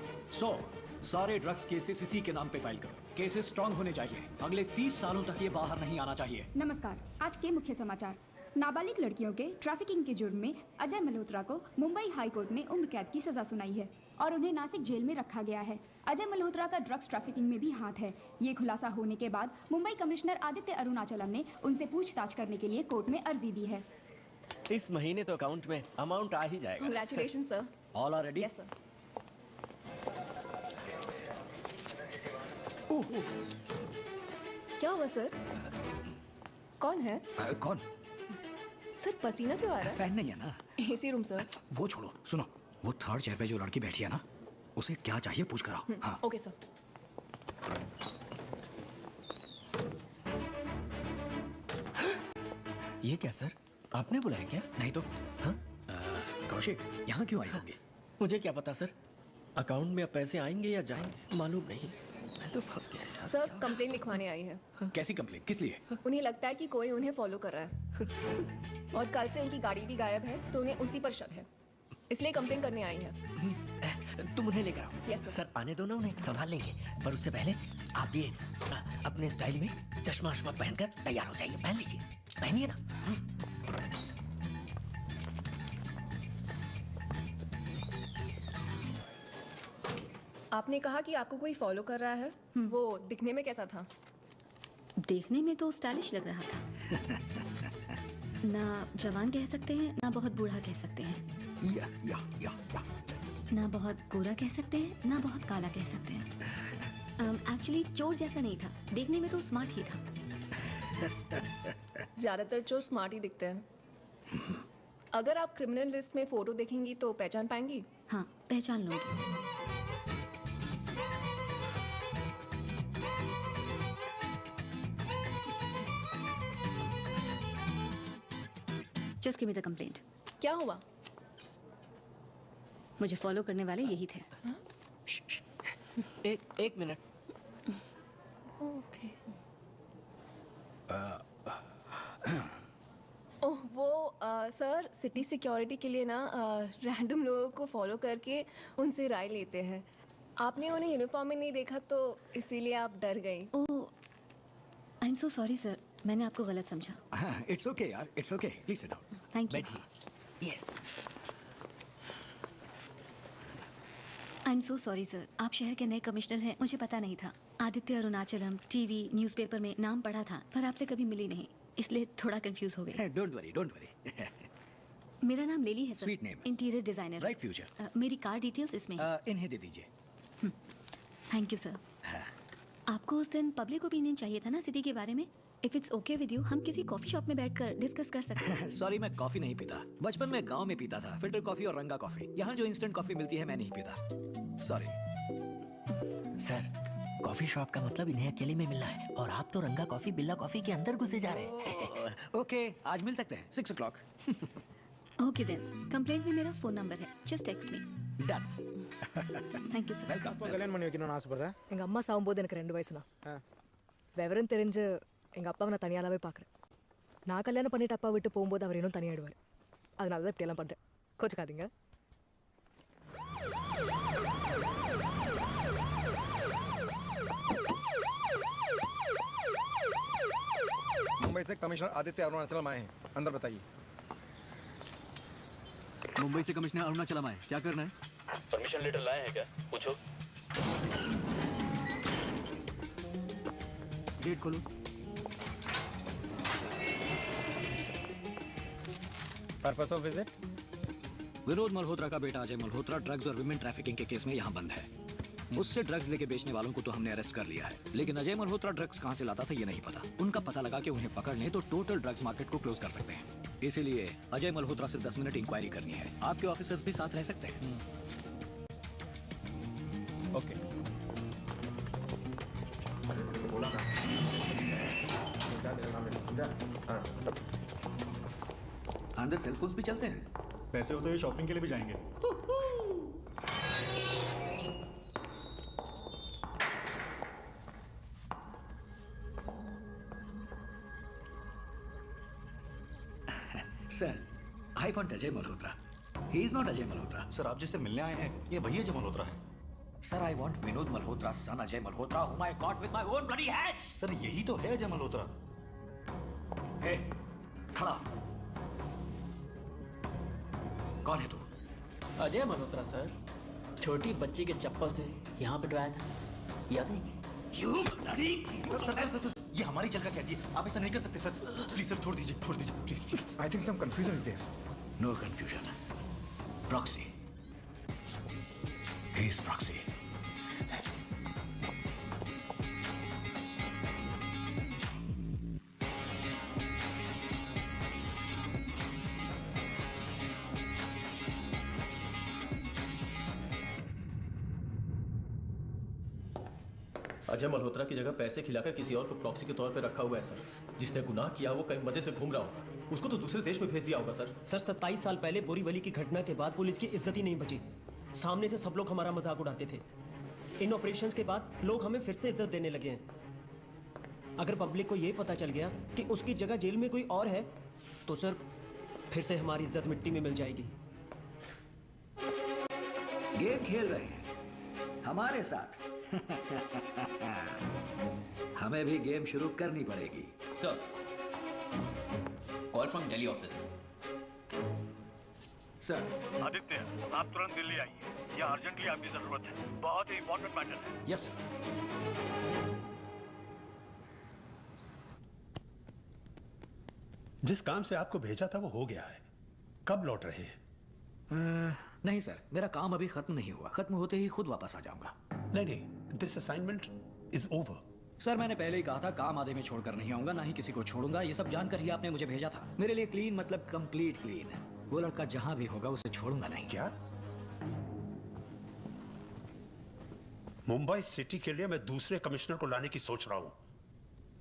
सारे ड्रग्स केसेस इसी के नाम पे फाइल करो। केसेस स्ट्रॉन्ग होने चाहिए। अगले 30 सालों तक ये बाहर नहीं आना चाहिए। नमस्कार, आज के मुख्य समाचार। नाबालिग लड़कियों के ट्रैफिकिंग के जुर्म में अजय मल्होत्रा को मुंबई हाई कोर्ट ने उम्र कैद की सजा सुनाई है और उन्हें नासिक जेल में रखा गया है। अजय मल्होत्रा का ड्रग्स ट्रैफिकिंग में भी हाथ है। ये खुलासा होने के बाद मुंबई कमिश्नर आदित्य अरुणाचलम ने उनसे पूछताछ करने के लिए कोर्ट में अर्जी दी है। इस महीने तो अकाउंट में अमाउंट आ ही जाएगा। Congratulations, sir. All are ready? Yes, sir. क्या हुआ सर? कौन है? कौन? सर पसीना क्यों आ रहा है? फैन नहीं है ना? AC room sir. वो छोड़ो, सुनो, वो थर्ड चेयर पे जो लड़की बैठी है ना, उसे क्या चाहिए पूछ कर आओ। हाँ। Okay sir. ये क्या सर? आपने बुलाया क्या? नहीं तो। हाँ? कौशिक, यहाँ क्यों आई होंगी? मुझे क्या पता सर। अकाउंट में अब पैसे आएंगे या जाएंगे मालूम नहीं। मैं तो फंस गया। सर कंप्लेन लिखवाने आई है। कैसी कंप्लेन? किस लिए? उन्हें लगता है कि कोई उन्हें फॉलो कर रहा है और कल से उनकी गाड़ी भी गायब है तो उन्हें उसी पर शक है, इसलिए कंप्लेन करने आई है। तुम उन्हें लेकर आओ। यस सर आने दो ना, उन्हें संभाल लेंगे। पर उससे पहले आप ये अपने स्टाइल में चश्मा वश्मा पहनकर तैयार हो जाइए। पहन लीजिए, पहनिए ना। आपने कहा कि आपको कोई फॉलो कर रहा है। वो दिखने में कैसा था? देखने में तो स्टाइलिश लग रहा था। ना जवान कह सकते हैं, ना बहुत बूढ़ा कह सकते हैं। या। ना बहुत गोरा कह सकते हैं, ना बहुत काला कह सकते हैं। एक्चुअली चोर जैसा नहीं था, देखने में तो स्मार्ट ही था। ज्यादातर चोर स्मार्ट ही दिखते हैं। अगर आप क्रिमिनल लिस्ट में फोटो देखेंगी तो पहचान पाएंगी? हाँ, पहचान लूंगी। Just give me the complaint. क्या हुआ? मुझे फॉलो करने वाले यही थे। एक मिनट। ओके। ओह वो सर सिटी सिक्योरिटी के लिए ना रैंडम लोगों को फॉलो करके उनसे राय लेते हैं। आपने उन्हें यूनिफॉर्म में नहीं देखा तो इसीलिए आप डर गई। Oh, I am so sorry sir, मैंने आपको गलत समझा। इट्स ओके यार, it's okay. Please sit down. Thank you. Yes. I am so sorry sir, आप शहर के नए कमिश्नर हैं, मुझे पता नहीं था। आदित्य अरुणाचलम, टीवी, न्यूज़पेपर में नाम पढ़ा था, पर आपसे कभी मिली नहीं, इसलिए थोड़ा कंफ्यूज हो गई। Don't worry. मेरा नाम लेली है sir. Sweet name. Interior designer. Right future. मेरी कार डिटेल्स इसमें हैं। इन्हें दे दीजिए। Thank you sir. आपको उस दिन पब्लिक ओपिनियन चाहिए था ना सिटी के बारे में, if it's okay with you हम किसी कॉफी शॉप में बैठकर डिस्कस कर सकते हैं। सॉरी, मैं कॉफी नहीं पीता। बचपन में गांव में पीता था, फिल्टर कॉफी और रंगा कॉफी। यहाँ जो इंस्टेंट कॉफी मिलती है मैं नहीं पीता। सॉरी सर, कॉफी शॉप का मतलब इन्हें अकेले में मिलना है और आप तो रंगा कॉफी बिल्ला कॉफी के अंदर घुसे जा रहे हैं। ओके, आज मिल सकते हैं 6 o'clock। ओके देन, कंप्लेंट में मेरा फोन नंबर है, just text me. Done. Thank you sir. அப்பா கல்யாணம் பண்ணி வைக்கணும்னு ஆசைப்படுறேன். எங்க அம்மா சாகும்போது எனக்கு 2 வயசுனா விவரம் தெரிஞ்சு எங்க அப்பாவை நான் தனியாலாவே பார்க்குறேன். நான் கல்யாணம் பண்ணிட்டு அப்பா விட்டு போகும்போது அவர் இன்னும் தனியாயிடுவார். அதனால தான் இப்படியெல்லாம் பண்ணுறேன். கோச்சுக்காதீங்க. मुंबई से कमिश्नर आदित्य अरुणाचलम आए हैं, अंदर बताइए। मुंबई से कमिश्नर अरुणाचलम आए, क्या करना है? परमिशन लेटर लाए हैं क्या? पूछो। गेट खोलो। Purpose of visit? Vinod Malhotra का बेटा अजय मल्होत्रा ड्रग्स और विमेन ट्रैफिकिंग के केस में यहाँ बंद है। उससे ड्रग्स लेके बेचने वालों को तो हमने अरेस्ट कर लिया है, लेकिन अजय मल्होत्रा ड्रग्स कहाँ से लाता था ये नहीं पता। उनका पता लगा कि उन्हें पकड़ लें तो टोटल ड्रग्स मार्केट को क्लोज कर सकते हैं। इसीलिए अजय मल्होत्रा से 10 मिनट इंक्वायरी करनी है। आपके ऑफिसर्स भी साथ रह सकते हैं। ओके। अंदर सेलफोन्स भी चलते हैं। पैसे हो तो ये शॉपिंग के लिए भी जाएंगे। Sir, I want Ajay Malhotra. He is not Ajay Malhotra. Sir, आप जिससे मिलने आए हैं ये वही अजय मल्होत्रा है। Sir, I want Vinod Malhotra's son Ajay Malhotra, whom I caught with my own bloody hands. Sir, यही तो है अजय मल्होत्रा। Hey, खड़ा। कौन है तू? अजय मल्होत्रा सर, छोटी बच्ची के चप्पल से यहाँ पिटवाया था, याद है? You bloody! सर, ये हमारी जगह कहती है, आप ऐसा नहीं कर सकते सर। प्लीज सर, छोड़ दीजिए, please please. I think some confusion is there. No confusion. Proxy. He is proxy. Ajay Malhotra की जगह पैसे खिलाकर किसी और को प्रॉक्सी के तौर पर रखा हुआ है सर। जिसने गुनाह किया वो कहीं मजे से घूम रहा होगा, उसको तो दूसरे देश में भेज दिया होगा सर। सर 27 साल पहले बोरीवली की घटना के बाद पुलिस की इज्जत ही नहीं बची। सामने से सब लोग हमारा मजाक उड़ाते थे। इन ऑपरेशंस के बाद लोग हमें फिर से इज्जत देने लगे हैं। अगर पब्लिक को ये पता चल गया कि उसकी जगह जेल में कोई और है तो सर फिर से हमारी इज्जत मिट्टी में मिल जाएगी। गेम खेल रहे हैं हमारे साथ। हमें भी गेम शुरू करनी पड़ेगी। Sir, call from Delhi office. Sir. Aditya, आप तुरंत दिल्ली आइए, यह अर्जेंटली आपकी जरूरत है। बहुत ही इंपॉर्टेंट मैटर है। यस। जिस काम से आपको भेजा था वो हो गया है, कब लौट रहे हैं? नहीं सर, मेरा काम अभी खत्म नहीं हुआ। खत्म होते ही खुद वापस आ जाऊंगा। नहीं, this assignment is over. Sir, मैंने पहले ही कहा था काम आधे में छोड़कर नहीं आऊंगा, ना ही किसी को छोड़ूंगा। ये सब जानकर ही आपने मुझे भेजा था। मेरे लिए क्लीन मतलब कंप्लीट क्लीन। वो लड़का जहां भी होगा उसे छोड़ूंगा नहीं। क्या? मुंबई सिटी के लिए मैं दूसरे कमिश्नर को लाने की सोच रहा हूं।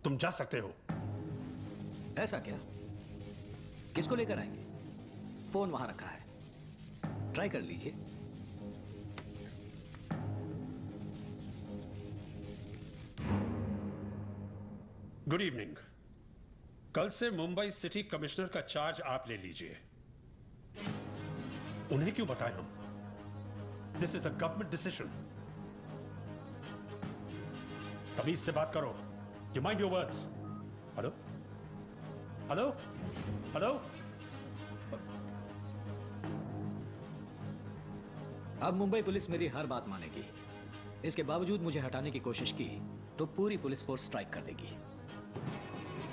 तुम जा सकते हो। ऐसा क्या? किसको लेकर आएंगे? फोन वहां रखा है, ट्राई कर लीजिए। Good evening. कल से मुंबई सिटी कमिश्नर का चार्ज आप ले लीजिए। उन्हें क्यों बताएं हम? This is a government decision. तमीज से बात करो। You mind your words. Hello hello hello. अब मुंबई पुलिस मेरी हर बात मानेगी। इसके बावजूद मुझे हटाने की कोशिश की तो पूरी पुलिस फोर्स स्ट्राइक कर देगी।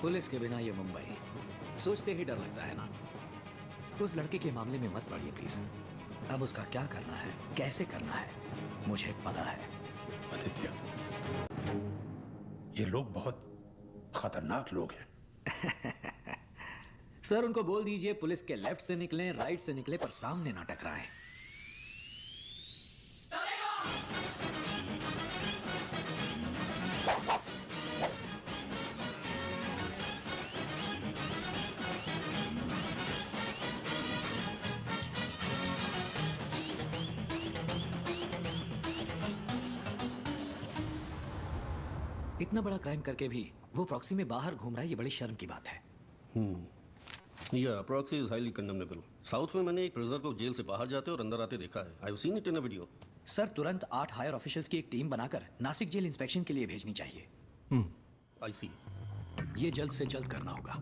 पुलिस के बिना ये मुंबई, सोचते ही डर लगता है ना। उस लड़के के मामले में मत पड़िए प्लीज। अब उसका क्या करना है, कैसे करना है, मुझे पता है। आदित्य, ये लोग बहुत खतरनाक लोग हैं। सर उनको बोल दीजिए पुलिस के लेफ्ट से निकले राइट से निकले पर सामने ना टकराएं। इतना बड़ा क्राइम करके भी वो प्रॉक्सी में बाहर घूम रहा है, ये बड़ी शर्म की बात है। या proxy is highly condemnable. South में मैंने एक प्रिजनर को जेल से बाहर जाते और अंदर आते देखा है। I have seen it in a video. Sir तुरंत 8 हायर ऑफिशियल्स की एक टीम बनाकर नासिक जेल इंस्पेक्शन के लिए भेजनी चाहिए। आई सी। ये जल्द से जल्द करना होगा।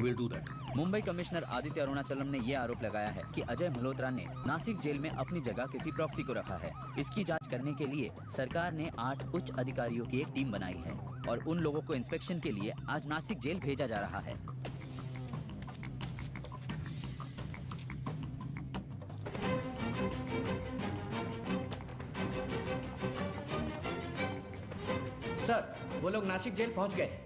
Will do that. Mumbai commissioner Aditya Arunachalam ने यह आरोप लगाया है कि अजय मल्होत्रा ने नासिक जेल में अपनी जगह किसी प्रॉक्सी को रखा है। इसकी जांच करने के लिए सरकार ने 8 उच्च अधिकारियों की एक टीम बनाई है और उन लोगों को इंस्पेक्शन के लिए आज नासिक जेल भेजा जा रहा है। सर वो लोग नासिक जेल पहुंच गए।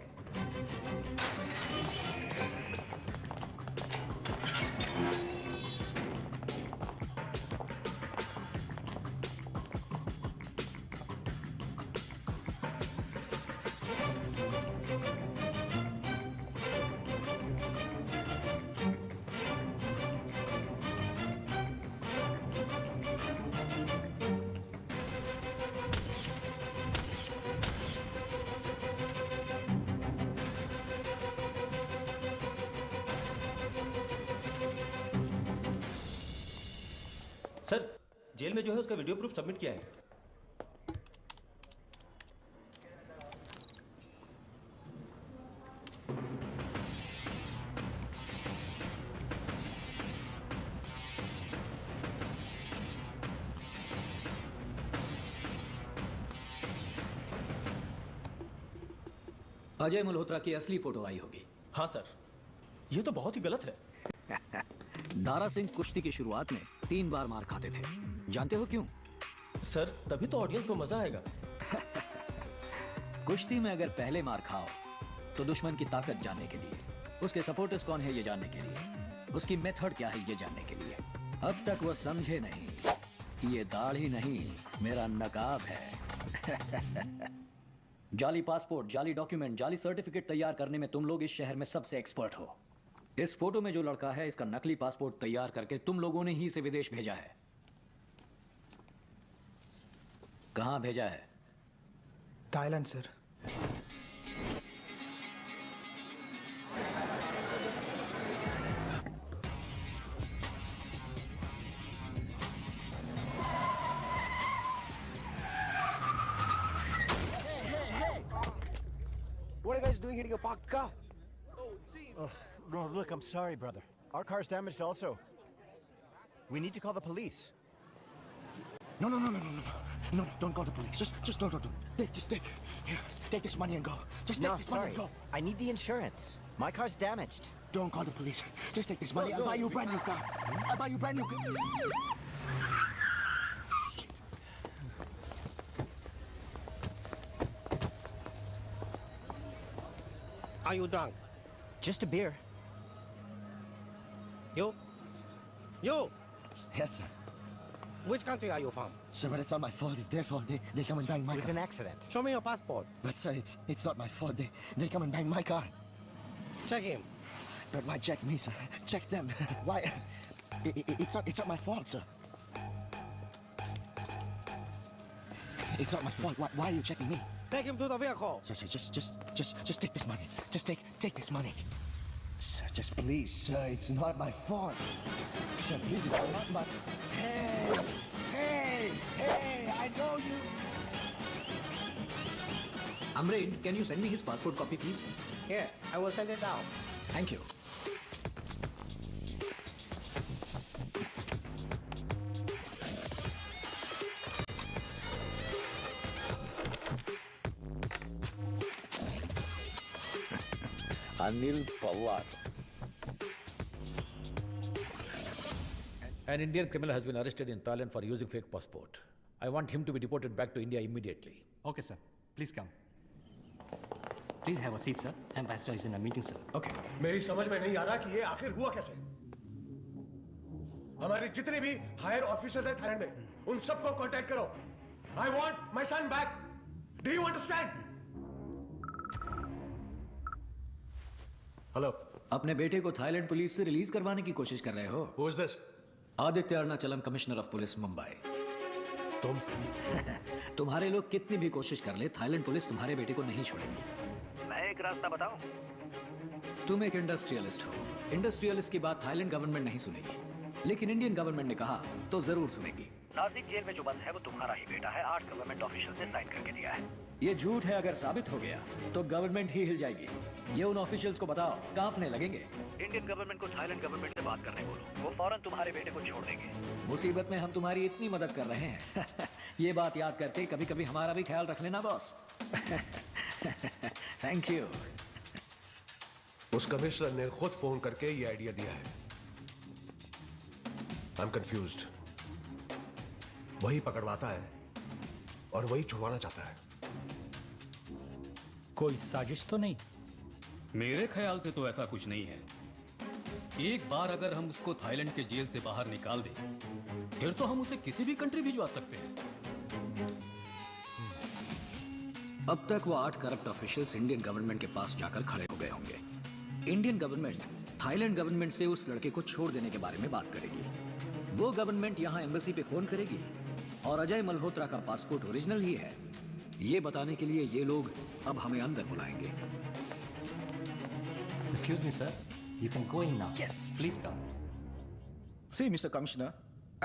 सर जेल में जो है उसका वीडियो प्रूफ सबमिट किया है। अजय मल्होत्रा की असली फोटो आई होगी। हाँ सर, ये तो बहुत ही गलत है। दारा सिंह कुश्ती की शुरुआत में 3 बार मार खाते थे, जानते हो क्यों? सर तभी तो ऑडियंस को मजा आएगा। कुश्ती में अगर पहले मार खाओ तो दुश्मन की ताकत जानने के लिए, उसके सपोर्टर्स कौन है ये जानने के लिए, उसकी मेथड क्या है ये जानने के लिए। अब तक वो समझे नहीं कि ये दाढ़ी नहीं मेरा नकाब है। जाली पासपोर्ट, जाली डॉक्यूमेंट, जाली सर्टिफिकेट तैयार करने में तुम लोग इस शहर में सबसे एक्सपर्ट हो। इस फोटो में जो लड़का है इसका नकली पासपोर्ट तैयार करके तुम लोगों ने ही इसे विदेश भेजा है। कहां भेजा है? Thailand sir. What are you guys doing hitting a parked car? No, look, I'm sorry, brother. Our car's damaged also. We need to call the police. No, don't call the police. Just don't. Take this money and go. Just take this money and go. I need the insurance. My car's damaged. Don't call the police. Just take this money. I'll buy you a brand new car. I'll buy you a brand new car. Are you drunk? Just a beer. You? Yes, sir. Which country are you from? Sir, but it's not my fault. It's their fault. They come and bang my car. It was an accident. Show me your passport. But sir, it's not my fault. They come and bang my car. Check him. But why check me, sir? Check them. Why? It's not my fault, sir. It's not my fault. Why are you checking me? Take him to the vehicle. Sir, just take this money. Just take this money. Sir, just please, sir. It's not my fault. Sir, please, it's not my... Hey! I know you. Amrin, can you send me his passport copy, please? Here, I will send it down. Thank you. Anil Pawar. An Indian criminal has been arrested in Thailand for using fake passport. I want him to be deported back to India immediately. Okay, sir. Please come. Please have a seat, sir. Ambassador is in a meeting, sir. Okay. मेरी समझ में नहीं आ रहा कि ये आखिर हुआ कैसे। हमारे जितने भी हायर ऑफिसर्स हैं थाईलैंड में, उन सबको कांटेक्ट करो। I want my son back. Do you understand? Hello. अपने बेटे को थाईलैंड पुलिस से रिलीज करवाने की कोशिश कर रहे हो? Who is this? Aditya Arunachalam, commissioner of police Mumbai. तुम? तुम्हारे लोग कितनी भी कोशिश कर ले, थाईलैंड पुलिस तुम्हारे बेटे को नहीं छोड़ेगी। मैं एक रास्ता बताऊं? तुम एक इंडस्ट्रियलिस्ट हो। इंडस्ट्रियलिस्ट की बात थाईलैंड गवर्नमेंट नहीं सुनेगी, लेकिन इंडियन गवर्नमेंट ने कहा तो जरूर सुनेगी। नासिक जेल में जो बंद है वो तुम्हारा ही बेटा है। 8 गवर्नमेंट ऑफिशियल ने साइन करके दिया है। ये झूठ है, अगर साबित हो गया तो गवर्नमेंट ही हिल जाएगी। ये उन ऑफिशियल्स को बताओ, कांपने लगेंगे। इंडियन गवर्नमेंट को थाईलैंड गवर्नमेंट से बात करने बोलो, वो फौरन तुम्हारे बेटे को छोड़ देंगे। मुसीबत में हम तुम्हारी इतनी मदद कर रहे हैं ये बात याद करके कभी कभी हमारा भी ख्याल रख लेना बॉस। Thank you. उस कमिश्नर ने खुद फोन करके ये आइडिया दिया है। I am confused. वही पकड़वाता है और वही छुड़वाना चाहता है। कोई साजिश तो नहीं? मेरे ख्याल से तो ऐसा कुछ नहीं है। एक बार अगर हम उसको थाईलैंड के जेल से बाहर निकाल दें, फिर तो हम उसे किसी भी कंट्री भिजवा सकते हैं। अब तक वो 8 करप्ट ऑफिशियल्स इंडियन गवर्नमेंट के पास जाकर खड़े हो गए होंगे। इंडियन गवर्नमेंट थाईलैंड गवर्नमेंट से उस लड़के को छोड़ देने के बारे में बात करेगी। वो गवर्नमेंट यहाँ एम्बेसी पे फोन करेगी और अजय मल्होत्रा का पासपोर्ट ओरिजिनल ही है, ये बताने के लिए ये लोग अब हमें अंदर बुलाएंगे। Excuse me, sir. You can go in now. Yes. Please come. See, Mr. Commissioner,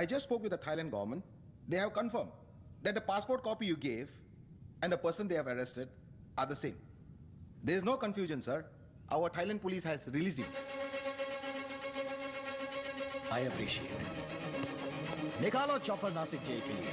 I just spoke with the Thailand government. They have confirmed that the passport copy you gave and the person they have arrested are the same. There is no confusion, sir. Our Thailand police has released him. I appreciate. निकालो chopper Nashik jail के लिए।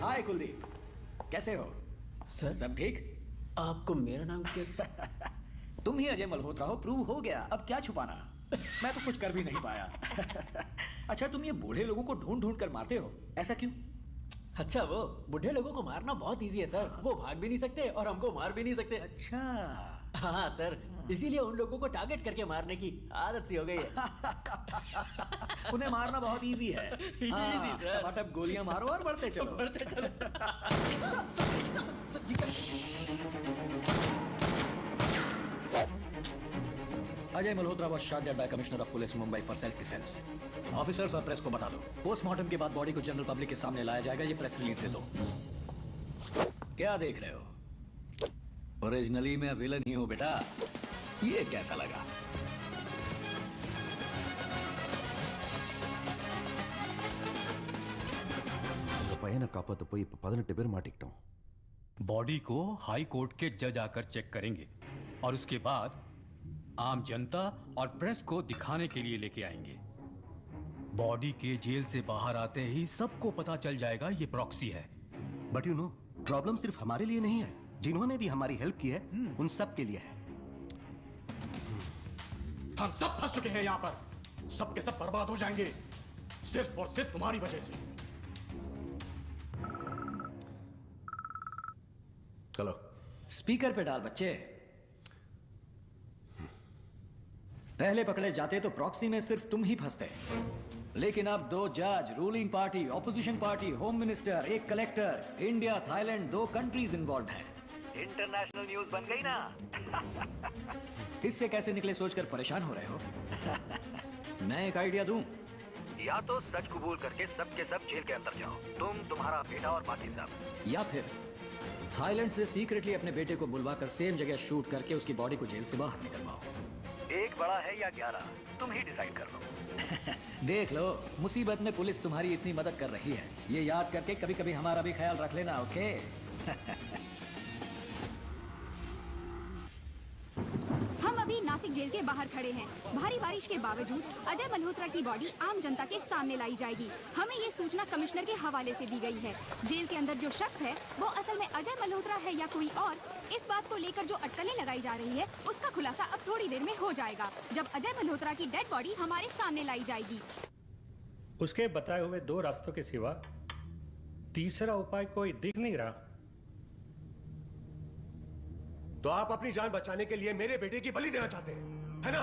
हाय कुलदीप, कैसे हो? Sir सब ठीक? आपको मेरा नाम कैसे? तुम ही अजय मल्होत्रा हो, प्रूव हो गया। अब क्या छुपाना? मैं तो कुछ कर भी नहीं पाया। अच्छा, तुम ये बूढ़े लोगों को ढूंढ ढूंढ कर मारते हो, ऐसा क्यों? अच्छा, वो बूढ़े लोगों को मारना बहुत इजी है सर। वो भाग भी नहीं सकते और हमको मार भी नहीं सकते। अच्छा। हाँ सर, इसीलिए उन लोगों को टारगेट करके मारने की आदत सी हो गई है। उन्हें मारना बहुत इजी है। Easy sir. टपाटप गोलियां मारो और बढ़ते चलो। बढ़ते चलो। Ajay Malhotra was shot dead by Commissioner of Police Mumbai for self defense. Officers और प्रेस को बता दो, पोस्टमार्टम के बाद बॉडी को जनरल पब्लिक के सामने लाया जाएगा। ये प्रेस रिलीज दे दो। क्या देख रहे हो? ओरिजिनली मैं विलन ही हूं बेटा। ये कैसा लगा? பையனை காப்பாற்ற போய் இப்போ 18 பேர் மாட்டிக்கிட்டோம். बॉडी को हाई कोर्ट के जज आकर चेक करेंगे और उसके बाद आम जनता और प्रेस को दिखाने के लिए लेके आएंगे। बॉडी के जेल से बाहर आते ही सबको पता चल जाएगा ये प्रॉक्सी है। बट यू नो, प्रॉब्लम सिर्फ हमारे लिए नहीं है, जिन्होंने भी हमारी हेल्प की है उन सब के लिए है। हम सब फंस चुके हैं यहाँ पर। सब के सब बर्बाद हो जाएंगे सिर्फ और सिर्फ तुम्हारी वजह से। चलो स्पीकर पे डाल बच्चे। पहले पकड़े जाते तो प्रॉक्सी में सिर्फ तुम ही फंसते, लेकिन अब 2 जज, ruling party, opposition party, home minister, एक collector, India, Thailand, 2 countries involve हैं। इंटरनेशनल न्यूज बन गई ना। इससे कैसे निकले सोचकर परेशान हो रहे हो? मैं एक आइडिया दूं? या तो सच कबूल करके सब के सब जेल के अंदर जाओ, तुम, तुम्हारा बेटा और बाकी सब। या फिर थाईलैंड से सीक्रेटली अपने बेटे को बुलवाकर सेम जगह शूट करके उसकी बॉडी को जेल से बाहर निकलवाओ। एक बड़ा है या 11, तुम ही डिसाइड कर लो। देख लो, मुसीबत में पुलिस तुम्हारी इतनी मदद कर रही है, ये याद करके कभी कभी हमारा भी ख्याल रख लेना, ओके? हम अभी नासिक जेल के बाहर खड़े हैं। भारी बारिश के बावजूद अजय मल्होत्रा की बॉडी आम जनता के सामने लाई जाएगी। हमें ये सूचना कमिश्नर के हवाले से दी गई है। जेल के अंदर जो शख्स है वो असल में अजय मल्होत्रा है या कोई और, इस बात को लेकर जो अटकलें लगाई जा रही है उसका खुलासा अब थोड़ी देर में हो जाएगा, जब अजय मल्होत्रा की डेड बॉडी हमारे सामने लाई जाएगी। उसके बताए हुए 2 रास्तों के सिवा तीसरा उपाय कोई दिख नहीं रहा। तो आप अपनी जान बचाने के लिए मेरे बेटे की बलि देना चाहते हैं, है ना?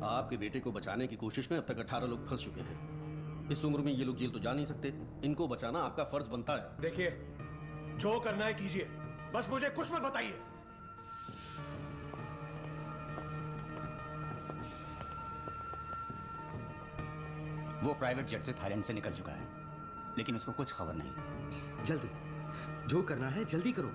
आपके बेटे को बचाने की कोशिश में अब तक 18 लोग फंस चुके हैं। इस उम्र में ये लोग जेल तो जा नहीं सकते। इनको बचाना आपका फर्ज बनता है। देखिए, जो करना है कीजिए, बस मुझे कुछ मत बताइए। वो प्राइवेट जेट से थाईलैंड से निकल चुका है, लेकिन उसको कुछ खबर नहीं। जल्दी, जो करना है जल्दी करो।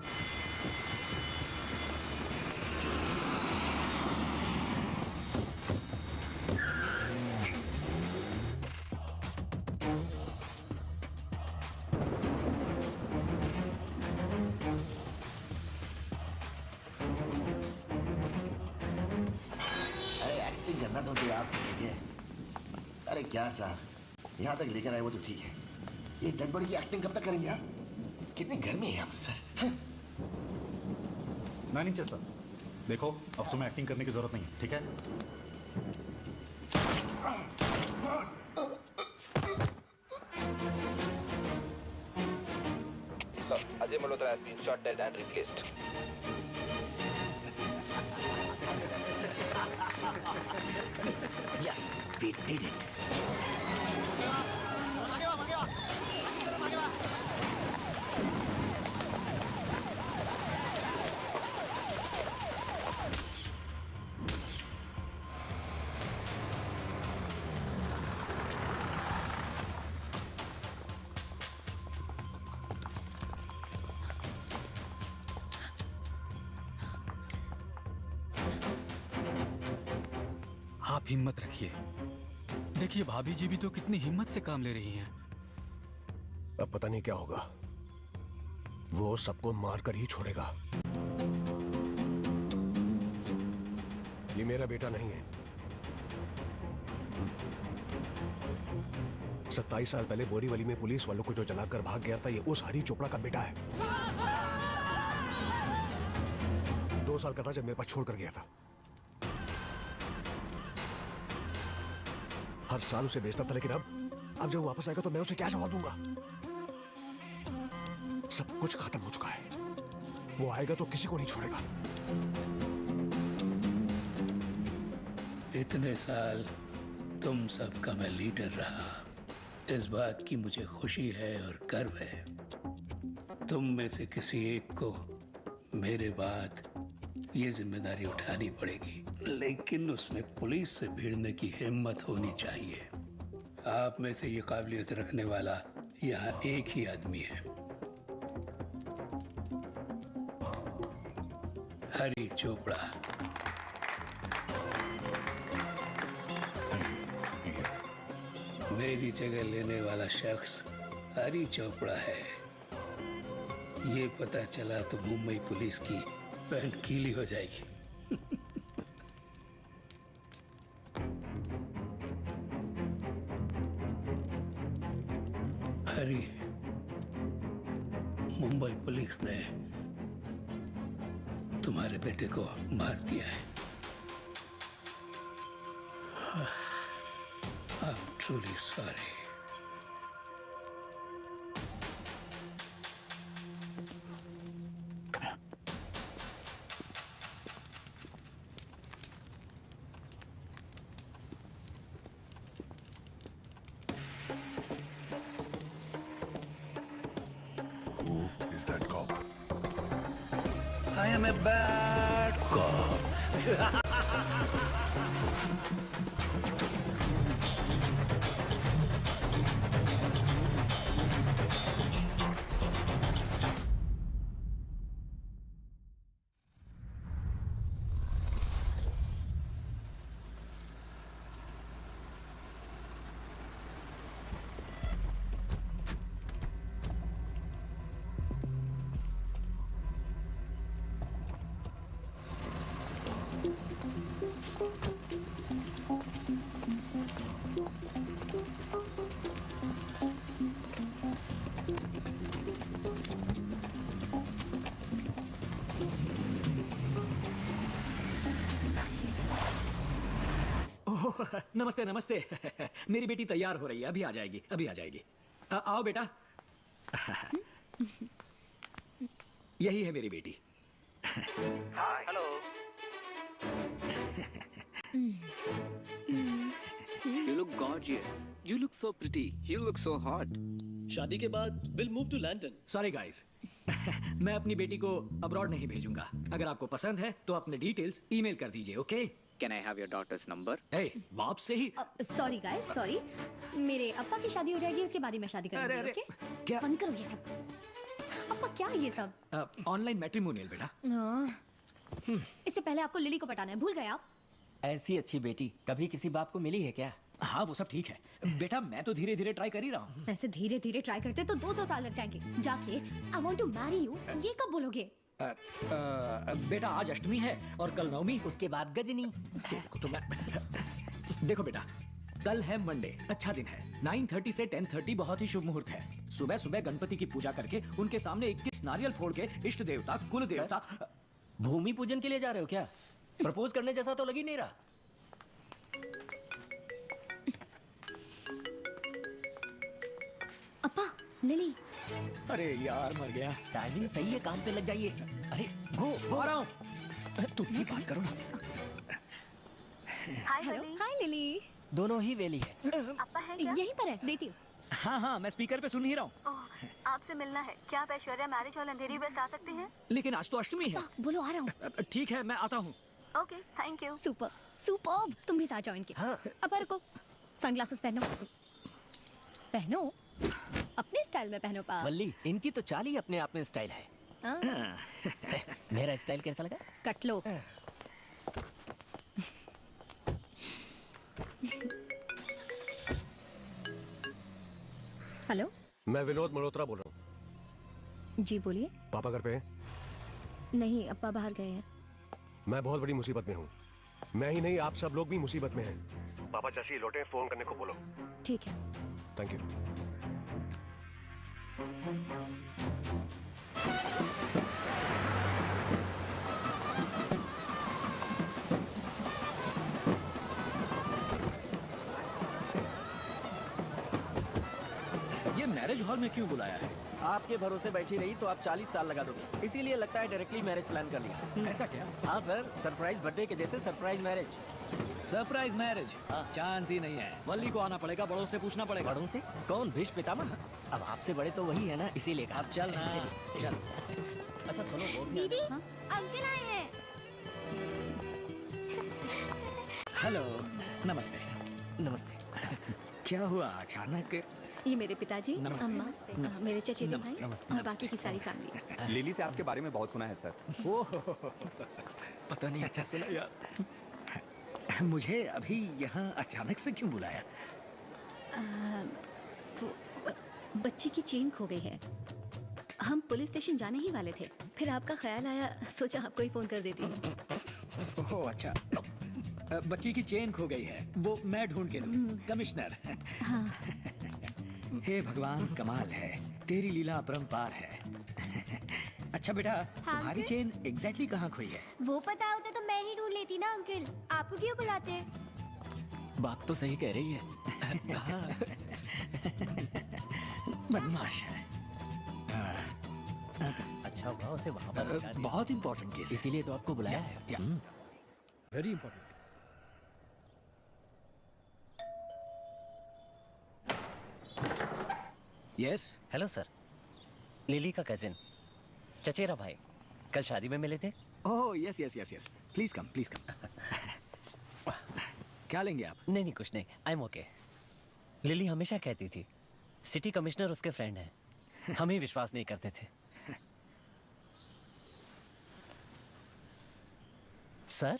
करना तो आप सीखे। अरे क्या सर, यहाँ तक लेकर आए वो तो ठीक है, ये डेड बॉडी की एक्टिंग कब तक करेंगे यार? कितनी गर्मी है यहाँ पर सर। मैनेजर सर, देखो अब तुम्हें एक्टिंग करने की जरूरत नहीं है, ठीक है? Sir, Ajay Malhotra has been shot dead and replaced. Yes, we did it. आप हिम्मत रखिए। देखिए भाभी जी भी तो कितनी हिम्मत से काम ले रही हैं। अब पता नहीं क्या होगा, वो सबको मारकर ही छोड़ेगा। ये मेरा बेटा नहीं है। 27 साल पहले बोरीवली में पुलिस वालों को जो जलाकर भाग गया था, ये उस हरी चोपड़ा का बेटा है। 2 साल का था जब मेरे पास छोड़ कर गया था। हर साल उसे बेचता था, लेकिन अब जब वापस आएगा तो मैं उसे क्या जवाब दूंगा? सब कुछ खत्म हो चुका है। वो आएगा तो किसी को नहीं छोड़ेगा। इतने साल तुम सबका मैं लीडर रहा, इस बात की मुझे खुशी है और गर्व है। तुम में से किसी एक को मेरे बाद ये जिम्मेदारी उठानी पड़ेगी, लेकिन उसमें पुलिस से भिड़ने की हिम्मत होनी चाहिए। आप में से ये काबिलियत रखने वाला यहाँ एक ही आदमी है, हरी चोपड़ा। मेरी जगह लेने वाला शख्स हरी चोपड़ा है। ये पता चला तो मुंबई पुलिस की पैंट गीली हो जाएगी। हरी, मुंबई पुलिस ने तुम्हारे बेटे को मार दिया है। I'm truly sorry. Is that cop? I am a bad cop. ओह नमस्ते नमस्ते। मेरी बेटी तैयार हो रही है, अभी आ जाएगी, अभी आ जाएगी। आओ बेटा। यही है मेरी बेटी। Hello. You look gorgeous. You look so pretty. You look so hot. शादी के बाद we'll move to London. Sorry guys. मैं अपनी बेटी को अब्रॉड नहीं भेजूंगा। अगर आपको पसंद है तो अपने डिटेल्स ईमेल कर दीजिए, okay? Can I have your daughter's number? Hey, बाप से ही। Sorry guys, sorry. मेरे अप्पा की शादी हो जाएगी, उसके बाद ही मैं शादी करूंगी, ओके? क्या? बंद करो ये सब। अप्पा क्या ये सब? ऑनलाइन मैट्रिमोनियल बेटा। इससे पहले आपको लिली को पटाना है, भूल गए आप? ऐसी अच्छी बेटी कभी किसी बाप को मिली है क्या? हाँ वो सब ठीक है बेटा, मैं तो धीरे धीरे ट्राई कर ही रहा हूँ। ऐसे धीरे धीरे ट्राई करते तो 200 साल लग जाएंगे। जाके I want to marry you ये कब बोलोगे? बेटा आज अष्टमी है और कल नवमी, उसके बाद गजनी। देखो बेटा, कल है मंडे, अच्छा दिन है। 9:30 से 10:30 बहुत ही शुभ मुहूर्त है। सुबह सुबह गणपति की पूजा करके उनके सामने 21 नारियल फोड़ के इष्ट देवता, कुल देवता। भूमि पूजन के लिए जा रहे हो क्या? प्रपोज करने जैसा तो लग ही नहीं रहा। अप्पा, लिली। अरे यार मर गया। टाइमिंग सही है, काम पे लग जाइए। अरे गो आ रहा हूँ। तुम ही बात करो ना। हेलो, हाय लिली। दोनों ही वेली है। अप्पा है क्या? यहीं पर है, देती हूँ। हाँ हाँ, मैं स्पीकर पे सुन ही रहा हूँ। आपसे मिलना है। क्या आप ऐश्वर्या मैरिज हॉल अंधेरी वेस्ट आ सकते हैं? लेकिन आज तो अष्टमी है। बोलो आ रहा हूँ। ठीक है, मैं आता हूँ। Okay, thank you. Super super, तुम भी साथ जाओ इनके। अब रुको, सनग्लासेस पहनो। पहनो, अपने स्टाइल में पहनो पा। वल्ली, इनकी तो चाल ही अपने आप में स्टाइल है। मेरा स्टाइल कैसा लगा? कट लो। हेलो, मैं विनोद मल्होत्रा बोल रहा हूँ। जी बोलिए। पापा घर पे हैं? नहीं, अप्पा बाहर गए हैं। मैं बहुत बड़ी मुसीबत में हूँ। मैं ही नहीं, आप सब लोग भी मुसीबत में हैं। पापा जैसे ही लौटे फोन करने को बोलो। ठीक है। Thank you. ये मैरिज हॉल में क्यों बुलाया है? आपके भरोसे बैठी रही तो आप 40 साल लगा दोगे, इसीलिए लगता है डायरेक्टली मैरिज प्लान कर लिया। ऐसा क्या? हाँ सर, सरप्राइज बर्थडे के जैसे surprise marriage. Surprise marriage? Chance ही नहीं है। वल्ली को आना पड़ेगा, बड़ों से पूछना पड़ेगा। बड़ों से? कौन? भीष्म पितामह? अब आपसे बड़े तो वही है ना, इसीलिए कहा। अब चल ना, चल। अच्छा सुनो, दीदी, अंकल आए हैं। हेलो, नमस्ते। नमस्ते। क्या हुआ अचानक? ये मेरे पिताजी, नमस्ते। अम्मा, मेरे चचेरे भाई और बाकी की सारी फैमिली। लिली से आपके बारे में बहुत सुना है सर। ओह, पता नहीं, अच्छा सुना यार। मुझे अभी यहाँ अचानक से क्यों बुलाया? बच्ची की चेन खो गई है। हम पुलिस स्टेशन जाने ही वाले थे, फिर आपका ख्याल आया, सोचा आपको ही फोन कर देती हूँ। ओह अच्छा, बच्ची की चेन खो गई है, वो मैं ढूंढ के दूँ। कमिश्नर। हाँ। हे भगवान, कमाल है, तेरी लीला अपरंपार है। अच्छा बेटा, तुम्हारी चेन एग्जैक्टली कहाँ खोई है? वो पता होता तो मैं ही ढूंढ लेती ना अंकल, आपको क्यों बुलाते हैं? बात तो सही कह रही है। बदमाश है। अच्छा हुआ उसे वहाँ पर बहुत इंपॉर्टेंट केस, इसीलिए तो आपको बुलाया है। Very important. Yes. Hello sir, lily का कजिन, चचेरा भाई, कल शादी में मिले थे। Oh yes yes yes yes, please come please come. क्या लेंगे आप? नहीं नहीं कुछ नहीं, आई एम ओके। लिली हमेशा कहती थी सिटी कमिश्नर उसके फ्रेंड हैं। हम ही विश्वास नहीं करते थे। सर,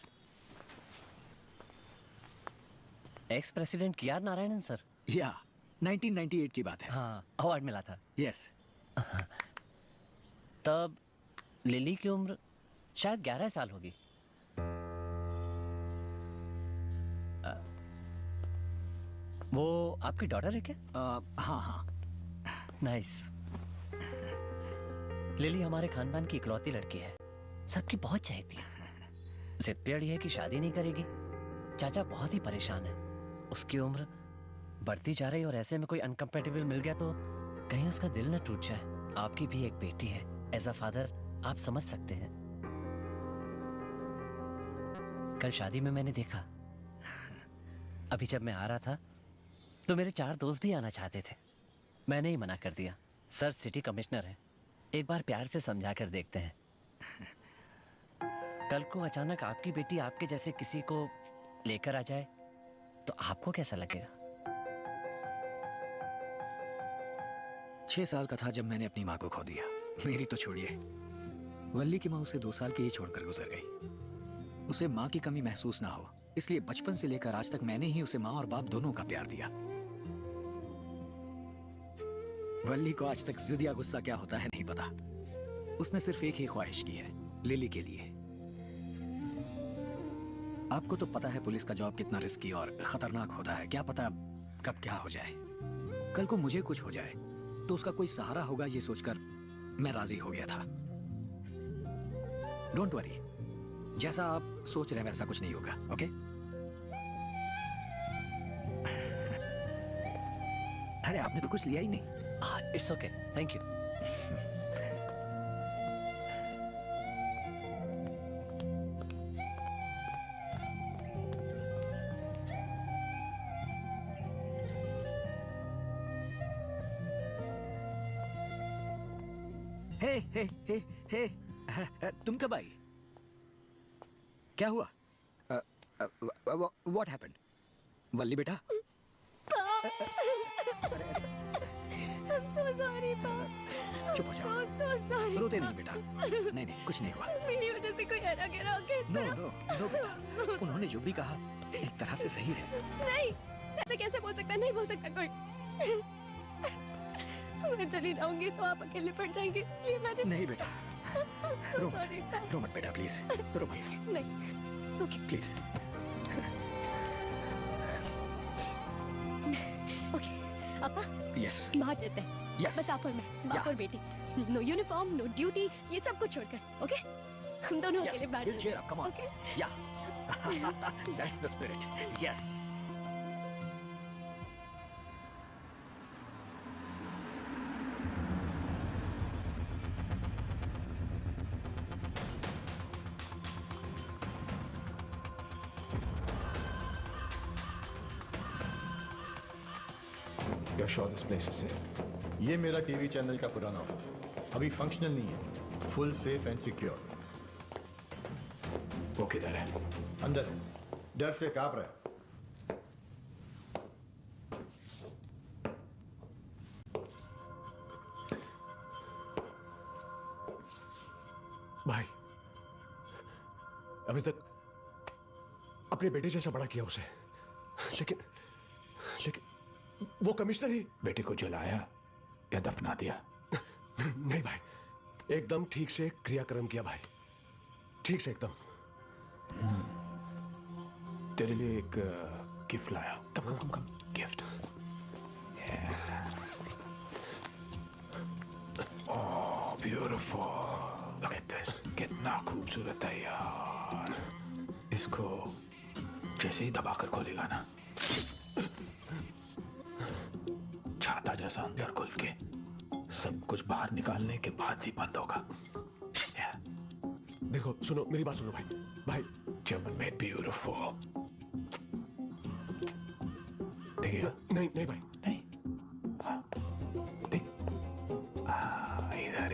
एक्स प्रेसिडेंट के आर नारायणन सर। या 1998 की बात है। हाँ, अवार्ड मिला था। यस। तब लिली की उम्र शायद 11 साल होगी। वो आपकी डॉटर है क्या? हाँ हाँ। नाइस। लिली हमारे खानदान की इकलौती लड़की है, सबकी बहुत चाहती है। जिद पे अड़ी है कि शादी नहीं करेगी। चाचा बहुत ही परेशान है। उसकी उम्र बढ़ती जा रही और ऐसे में कोई अनकम्पेटेबल मिल गया तो कहीं उसका दिल न टूट जाए। आपकी भी एक बेटी है, एज अ फादर आप समझ सकते हैं। कल शादी में मैंने देखा, अभी जब मैं आ रहा था तो मेरे 4 दोस्त भी आना चाहते थे, मैंने ही मना कर दिया। सर सिटी कमिश्नर है, एक बार प्यार से समझा कर देखते हैं। कल को अचानक आपकी बेटी आपके जैसे किसी को लेकर आ जाए तो आपको कैसा लगेगा? 6 साल का था जब मैंने अपनी माँ को खो दिया। मेरी तो छोड़िए, वल्ली की माँ उसे 2 साल की ही छोड़कर गुजर गई। उसे माँ की कमी महसूस ना हो, इसलिए बचपन से लेकर आज तक मैंने ही उसे माँ और बाप दोनों का प्यार दिया। वल्ली को आज तक जिद या गुस्सा क्या होता है नहीं पता। उसने सिर्फ एक ही ख्वाहिश की है, लिली के लिए। आपको तो पता है पुलिस का जॉब कितना रिस्की और खतरनाक होता है। क्या पता कब क्या हो जाए। कल को मुझे कुछ हो जाए तो उसका कोई सहारा होगा, ये सोचकर मैं राजी हो गया था। डोंट वरी, जैसा आप सोच रहे वैसा कुछ नहीं होगा। ओके? अरे आपने तो कुछ लिया ही नहीं। It's okay, thank you. Hey, तुम कब आई? क्या हुआ? What happened? वल्ली बेटा? I'm so sorry, पाप। चुप हो जाओ। So sorry। रोते नहीं बेटा। नहीं, कुछ नहीं हुआ। मेरी वजह से कोई हरा गिरा हो किस तरह? नो बेटा। उन्होंने जो भी कहा एक तरह से सही है। नहीं, ऐसे कैसे बोल सकता? नहीं बोल सकता कोई। मैं चली जाऊंगी तो आप अकेले पड़ जाएंगे, इसलिए मैंने। नहीं बेटा, रो मत बेटा, प्लीज रो मत। नहीं, ओके प्लीज। ओके पापा, यस बाहर चलते हैं। Yes. बस आप और मैं, बाप और बेटी। नो यूनिफॉर्म, नो ड्यूटी, ये सब कुछ छोड़कर। ओके? हम दोनों अकेले बैठ We'll cheer up, come on. Okay? Yeah. That's the spirit. Yes. You're sure this place is safe? ये मेरा टीवी चैनल का पुराना ऑफिस अभी फंक्शनल नहीं है, फुल सेफ एंड सिक्योर। वो किधर है? अंदर है, डर से कांप रहा है। भाई, अभी तक अपने बेटे जैसा बड़ा किया उसे, लेकिन वो कमिश्नर ही। बेटे को जलाया या दफना दिया? नहीं भाई, एकदम ठीक से क्रियाक्रम किया भाई, ठीक से एकदम। तेरे लिए एक गिफ्ट लाया। Come gift. Oh beautiful, look at this. कितना खूबसूरत है यार। इसको जैसे ही दबाकर खोलेगा ना, छाता जैसा अंदर खुल के सब कुछ बाहर निकालने के बाद ही बंद होगा। देखो, सुनो मेरी बात सुनो भाई। German made beautiful। देखिएगा। नहीं भाई, नहीं। देख। इधर।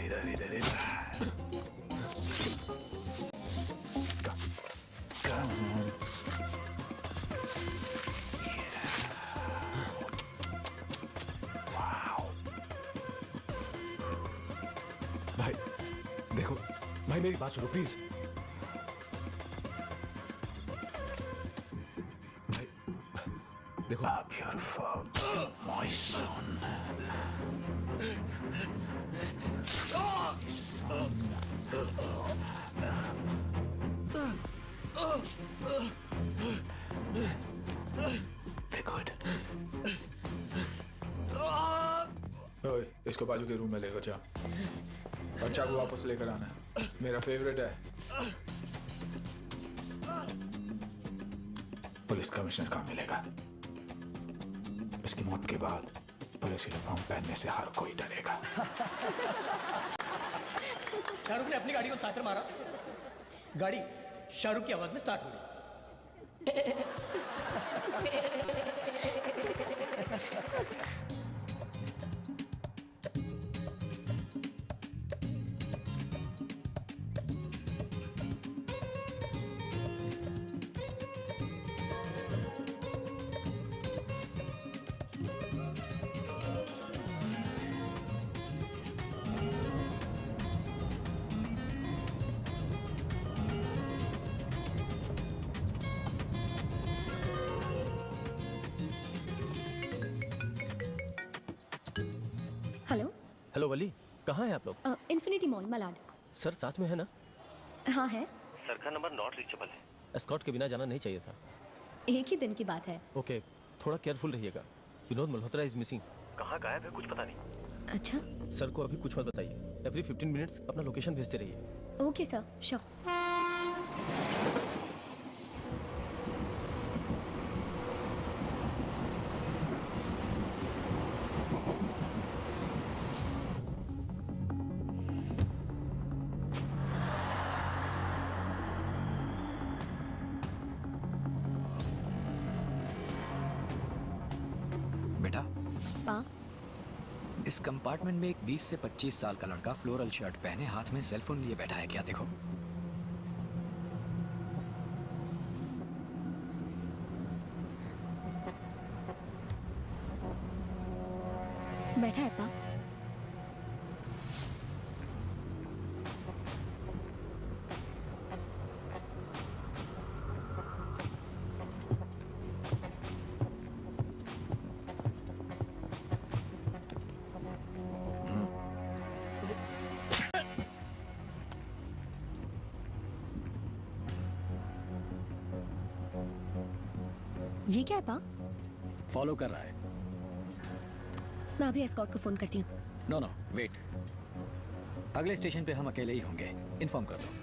भाई मेरी बात सुनो प्लीज। भाई देखो। Beautiful, my son. Very good. ओए, इसको बाजू के रूम में लेकर जा। बच्चा को वापस लेकर आना है, मेरा फेवरेट है। पुलिस कमिश्नर कहाँ मिलेगा? इसकी मौत के बाद पुलिस यूनिफॉर्म पहनने से हर कोई डरेगा। शाहरुख ने अपनी गाड़ी को स्टार्टर मारा, गाड़ी शाहरुख की आवाज में स्टार्ट हो रही। हेलो। हेलो वली, कहाँ हैं आप लोग? Infinity mall Malad. सर साथ में है ना? हाँ है। सर का नंबर नॉट रीचेबल है। एस्कॉर्ट के बिना जाना नहीं चाहिए था। एक ही दिन की बात है। ओके, थोड़ा केयरफुल रहिएगा। Vinod Malhotra is missing. कहाँ गायब है कुछ पता नहीं। अच्छा। सर को अभी कुछ मत बताइए। एवरी 15 मिनट्स अपना लोकेशन भेजते रहिए। Okay sir, sure. बेटा, पा इस कंपार्टमेंट में एक 20 से 25 साल का लड़का फ्लोरल शर्ट पहने हाथ में सेलफोन लिए बैठा है। क्या देखो? बैठा है पा। ये क्या है पा? फॉलो कर रहा है। मैं अभी एस्कॉर्ट को फोन करती हूँ। नो नो वेट, अगले स्टेशन पे हम अकेले ही होंगे, इन्फॉर्म कर दो।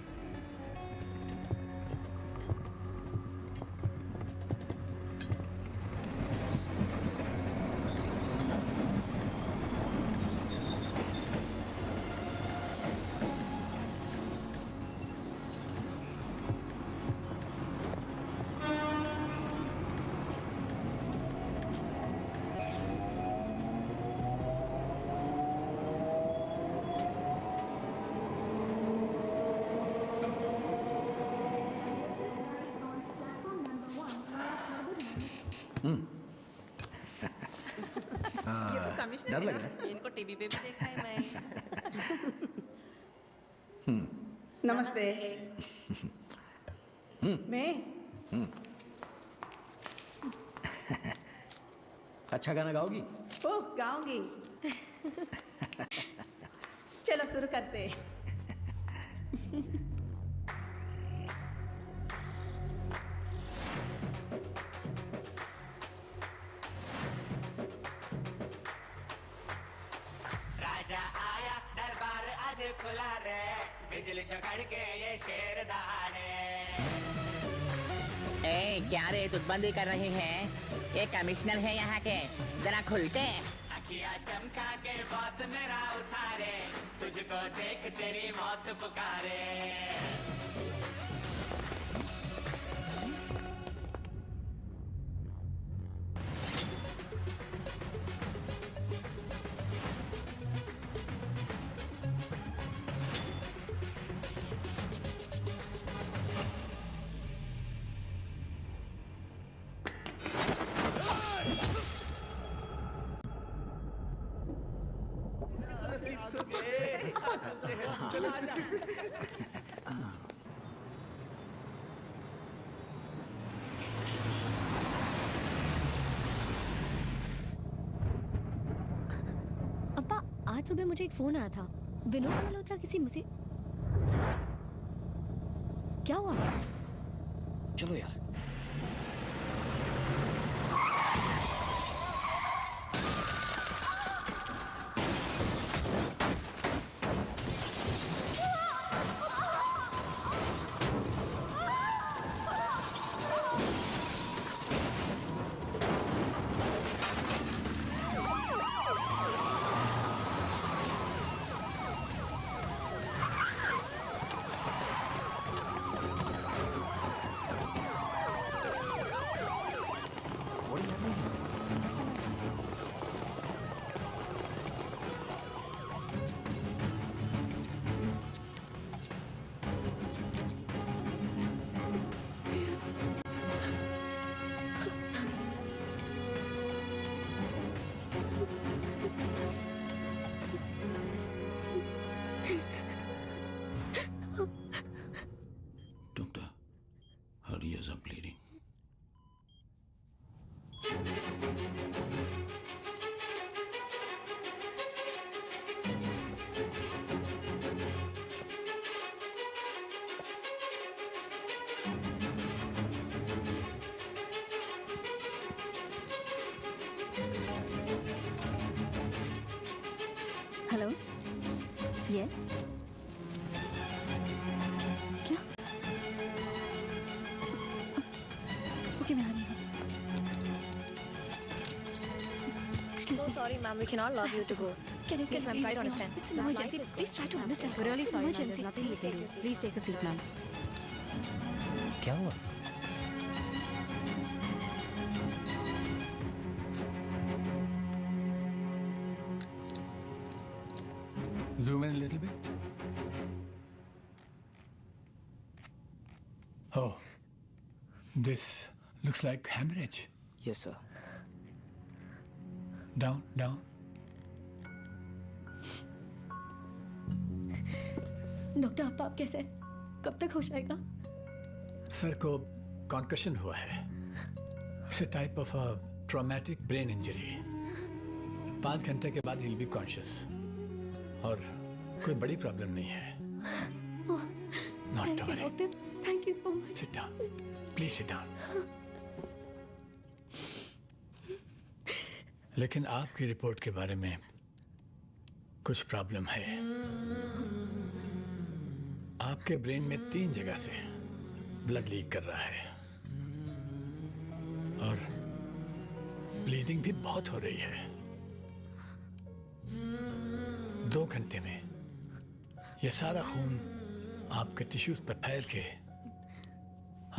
डर लग रहा है। इनको टीवी पे भी देखा है मैं। नमस्ते। मैं अच्छा गाना गाओगी? ओह, गाऊंगी। चलो शुरू करते। खुला रे, बिजली चकड़ के ये शेर दहाड़े। ए, क्या रे तुतबंदी कर रहे हैं? ये कमिश्नर है यहाँ के, जरा खुल के। अखियाँ चमका के बॉस मेरा उठा रे, तुझको देख तेरी मौत पुकारे। आज सुबह मुझे एक फोन आया था। विनोद मल्होत्रा किसी मुझे क्या हुआ? चलो यार। यस क्या? ओके मैं आ रही हूँ। So sorry, ma'am. We cannot allow you to go. Can you Yes, ma'am. please Try to let me understand. know? It's an emergency. Please try to understand. We're really It's an sorry, ma'am. There's emergency. nothing we can do. Please take a seat, ma'am. क्या हुआ? Zoom in a little bit. Oh, this looks like hemorrhage. Yes, sir. Down, down. Doctor आप कैसे हैं? कब तक हो जाएगा? Sir को कॉन्कशन हुआ है। It's a type of a traumatic brain injury. 5 घंटे के बाद he'll be conscious। और कोई बड़ी प्रॉब्लम नहीं है। Not to worry। Doctor, thank you so much. Sit down। Please sit down। लेकिन आपकी रिपोर्ट के बारे में कुछ प्रॉब्लम है। आपके ब्रेन में 3 जगह से ब्लड लीक कर रहा है और ब्लीडिंग भी बहुत हो रही है। 2 घंटे में ये सारा खून आपके टिश्यूज पर फैल के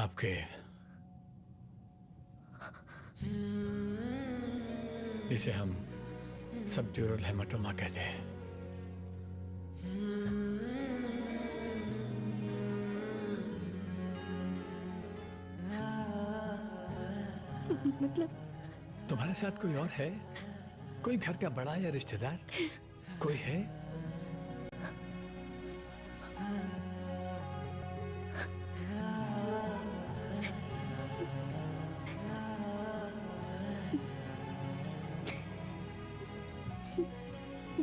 आपके इसे हम सबड्यूरल हेमाटोमा कहते हैं। मतलब तुम्हारे साथ कोई और है? कोई घर का बड़ा या रिश्तेदार कोई है?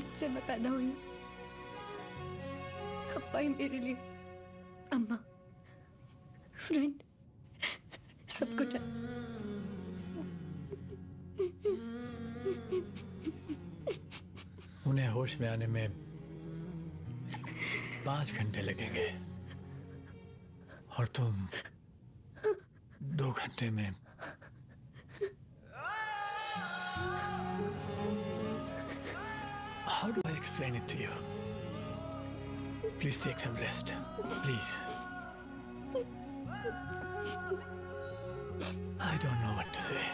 जब से मैं पैदा हुई अब्बा ही मेरे लिए अम्मा, फ्रेंड, सब कुछ है। उन्हें होश में आने में 5 घंटे लगेंगे और तुम 2 घंटे में। How do I explain it to you? Please take some rest. Please. I don't know what to say.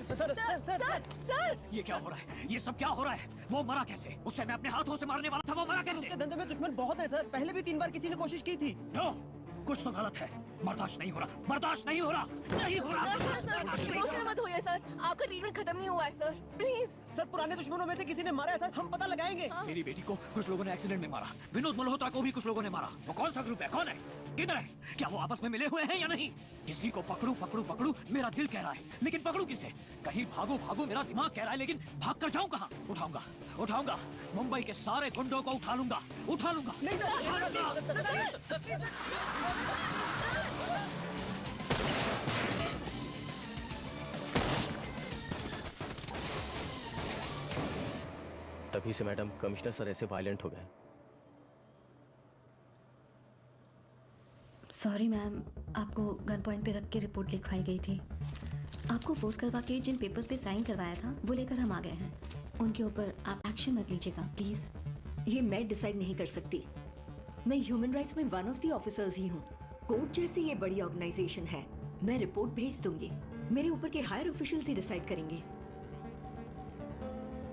Sir ये क्या हो रहा है? ये सब क्या हो रहा है? वो मरा कैसे? उसे मैं अपने हाथों से मारने वाला था, वो मरा कैसे? उसके धंधे में दुश्मन बहुत है सर। पहले भी 3 बार किसी ने कोशिश की थी। नो, कुछ तो गलत है। बर्दाश्त नहीं हो रहा, बर्दाश्त नहीं हो रहा, नहीं हो रहा। इमोशनल मत होइए सर, आपका ट्रीटमेंट खत्म नहीं हुआ है सर, प्लीज। सर पुराने दुश्मनों में से किसी ने मारा है सर, हम पता लगाएंगे। मेरी बेटी को कुछ लोगों ने एक्सीडेंट में मारा, विनोद मल्होत्रा को भी कुछ लोगों ने मारा। वो कौन सा ग्रुप है, कौन है, किधर है? क्या वो आपस में मिले हुए हैं या नहीं? किसी को पकड़ू पकड़ू पकड़ू मेरा दिल कह रहा है, लेकिन पकड़ू किसे? कहीं भागो भागो मेरा दिमाग कह रहा है, लेकिन भाग कर जाऊं कहाँ? उठाऊंगा उठाऊंगा, मुंबई के सारे गुंडों को उठा लूंगा, उठा लूंगा। तभी से मैडम कमिश्नर सर ऐसे वायलेंट हो गए। सॉरी मैम, आपको गन पॉइंट पे रख के रिपोर्ट लिखवाई गई थी। आपको फोर्स करवा के जिन पेपर्स पे साइन करवाया था वो लेकर हम आ गए हैं। उनके ऊपर आप एक्शन मत लीजिएगा प्लीज। ये मैं डिसाइड नहीं कर सकती। मैं ह्यूमन राइट्स में वन ऑफ द ऑफिसर्स ही हूँ। कोर्ट जैसी ये बड़ी ऑर्गेनाइजेशन है, मैं रिपोर्ट भेज दूंगी, मेरे ऊपर के हायर ऑफिशियल्स ही डिसाइड करेंगे।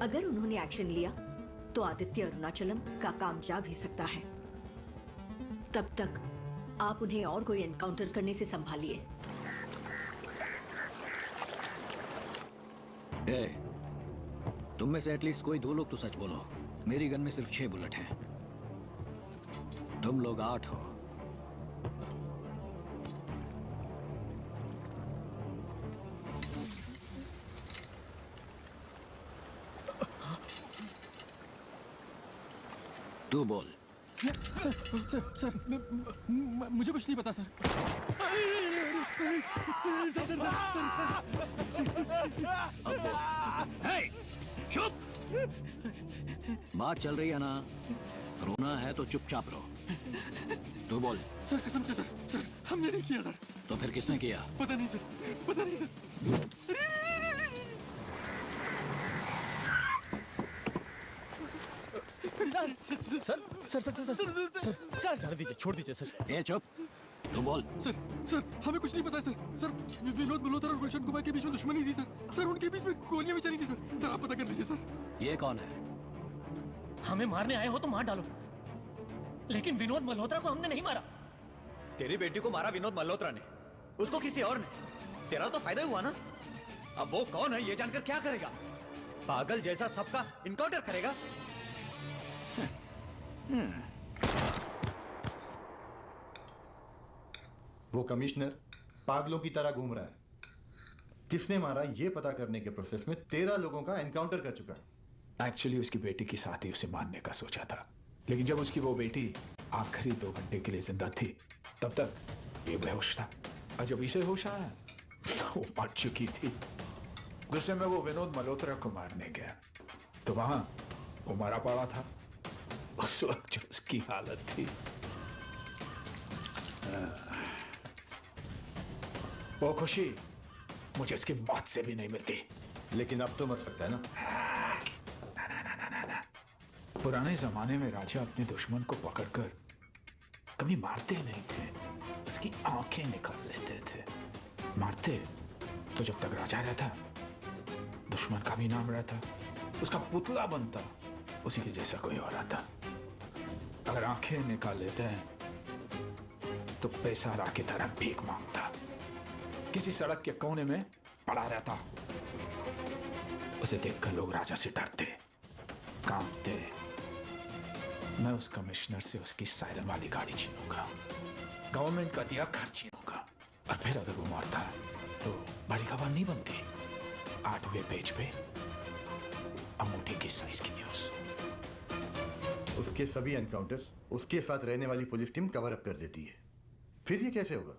अगर उन्होंने एक्शन लिया तो आदित्य अरुणाचलम का काम जा भी सकता है। तब तक आप उन्हें और कोई एनकाउंटर करने से संभालिए। तुम में से एटलीस्ट कोई 2 लोग तो सच बोलो। मेरी गन में सिर्फ 6 बुलेट हैं, तुम लोग 8 हो। तू बोल। सर, मुझे कुछ नहीं पता सर। चुप! बात चल रही है ना, रोना है तो चुपचाप रहो। तू बोल। सर कसम से सर, हमने नहीं किया सर। तो फिर किसने किया? पता नहीं सर। सर जाने दीजिए, छोड़ दीजिए सर। ए चुप, तू बोल। सर हमें कुछ नहीं पता है सर। विनोद मल्होत्रा और गुलशन कुमार के बीच में दुश्मनी थी सर, उनके बीच में गोलियां भी चली थी सर। आप पता कर लीजिए सर। ये कौन है? हमें मारने आए हो तो मार डालो, लेकिन विनोद मल्होत्रा को हमने नहीं मारा। तेरी बेटी को मारा विनोद मल्होत्रा ने, उसको किसी और ने। तेरा तो फायदा हुआ ना। अब वो कौन है ये जानकर क्या करेगा? पागल जैसा सबका इनकाउंटर करेगा। वो कमिश्नर पागलों की तरह घूम रहा है। किसने मारा ये पता करने के प्रोसेस में 13 लोगों का एनकाउंटर कर चुका है। एक्चुअली उसकी बेटी के साथ ही उसे मारने का सोचा था, लेकिन जब उसकी वो बेटी आखिरी 2 घंटे के लिए जिंदा थी, तब तक ये बेहोश था। और जब इसे होश आया तो वो मर चुकी थी। गुस्से में वो विनोद मल्होत्रा को मारने गया तो वहां वो मरा पड़ा था। उस वक्त जो उसकी हालत थी, वो खुशी मुझे इसकी मौत से भी नहीं मिलती। लेकिन अब तो मर सकता है ना। पुराने जमाने में राजा अपने दुश्मन को पकड़कर कभी मारते नहीं थे, उसकी आंखें निकाल लेते थे। मारते तो जब तक राजा रहता, दुश्मन का भी नाम रहता, उसका पुतला बनता, उसी के जैसा कोई और आता। अगर आंखें निकाल लेते हैं तो बेसहारा की तरह भीख मांगता, किसी सड़क के कोने में पड़ा रहता। उसे देखकर लोग राजा से डरते, कांपते। मैं उस कमिश्नर से उसकी सायरन वाली गाड़ी छीनूंगा, गवर्नमेंट का दिया घर छीनूंगा, और फिर अगर वो मरता तो बड़ी खबर नहीं बनती। 8वें पेज पे अंगूठी की साइज की न्यूज। उसके सभी एनकाउंटर्स उसके साथ रहने वाली पुलिस टीम कवर अप कर देती है। फिर ये कैसे होगा?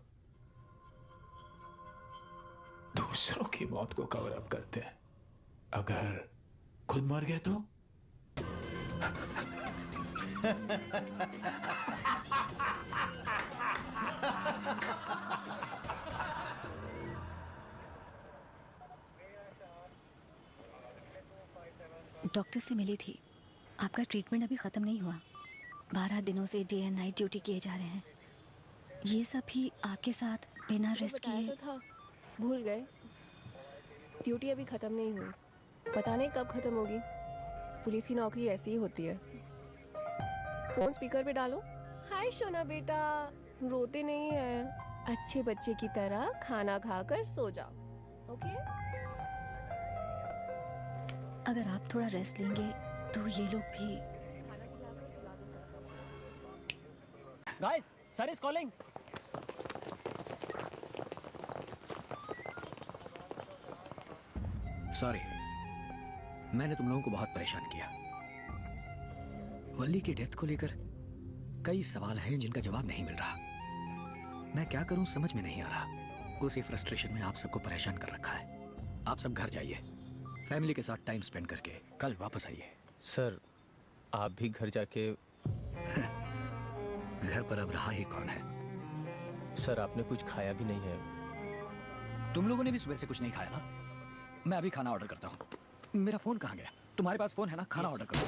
दूसरों की मौत को कवर अप करते हैं, अगर खुद मर गए तो? डॉक्टर से मिली थी। आपका ट्रीटमेंट अभी ख़त्म नहीं हुआ। 12 दिनों से डे एंड नाइट ड्यूटी किए जा रहे हैं। ये सब भी आपके साथ बिना रेस्ट किए। तो था, भूल गए। ड्यूटी अभी ख़त्म नहीं हुई, पता नहीं कब ख़त्म होगी। पुलिस की नौकरी ऐसी ही होती है। फ़ोन स्पीकर पे डालो। हाय सोना बेटा, रोते नहीं है, अच्छे बच्चे की तरह खाना खाकर सो जाओ, ओके? अगर आप थोड़ा रेस्ट लेंगे तो ये लोग भी। Guys, sir is calling. Sorry, मैंने तुम लोगों को बहुत परेशान किया। वल्ली की डेथ को लेकर कई सवाल हैं जिनका जवाब नहीं मिल रहा। मैं क्या करूं समझ में नहीं आ रहा। उसी फ्रस्ट्रेशन में आप सबको परेशान कर रखा है। आप सब घर जाइए, फैमिली के साथ टाइम स्पेंड करके कल वापस आइए। सर, आप भी घर जाके घर पर अब रहा ही कौन है? सर, आपने कुछ खाया भी नहीं है। तुम लोगों ने भी सुबह से कुछ नहीं खाया ना? मैं अभी खाना ऑर्डर करता हूँ। मेरा फोन कहाँ गया? तुम्हारे पास फोन है ना? खाना ऑर्डर करो।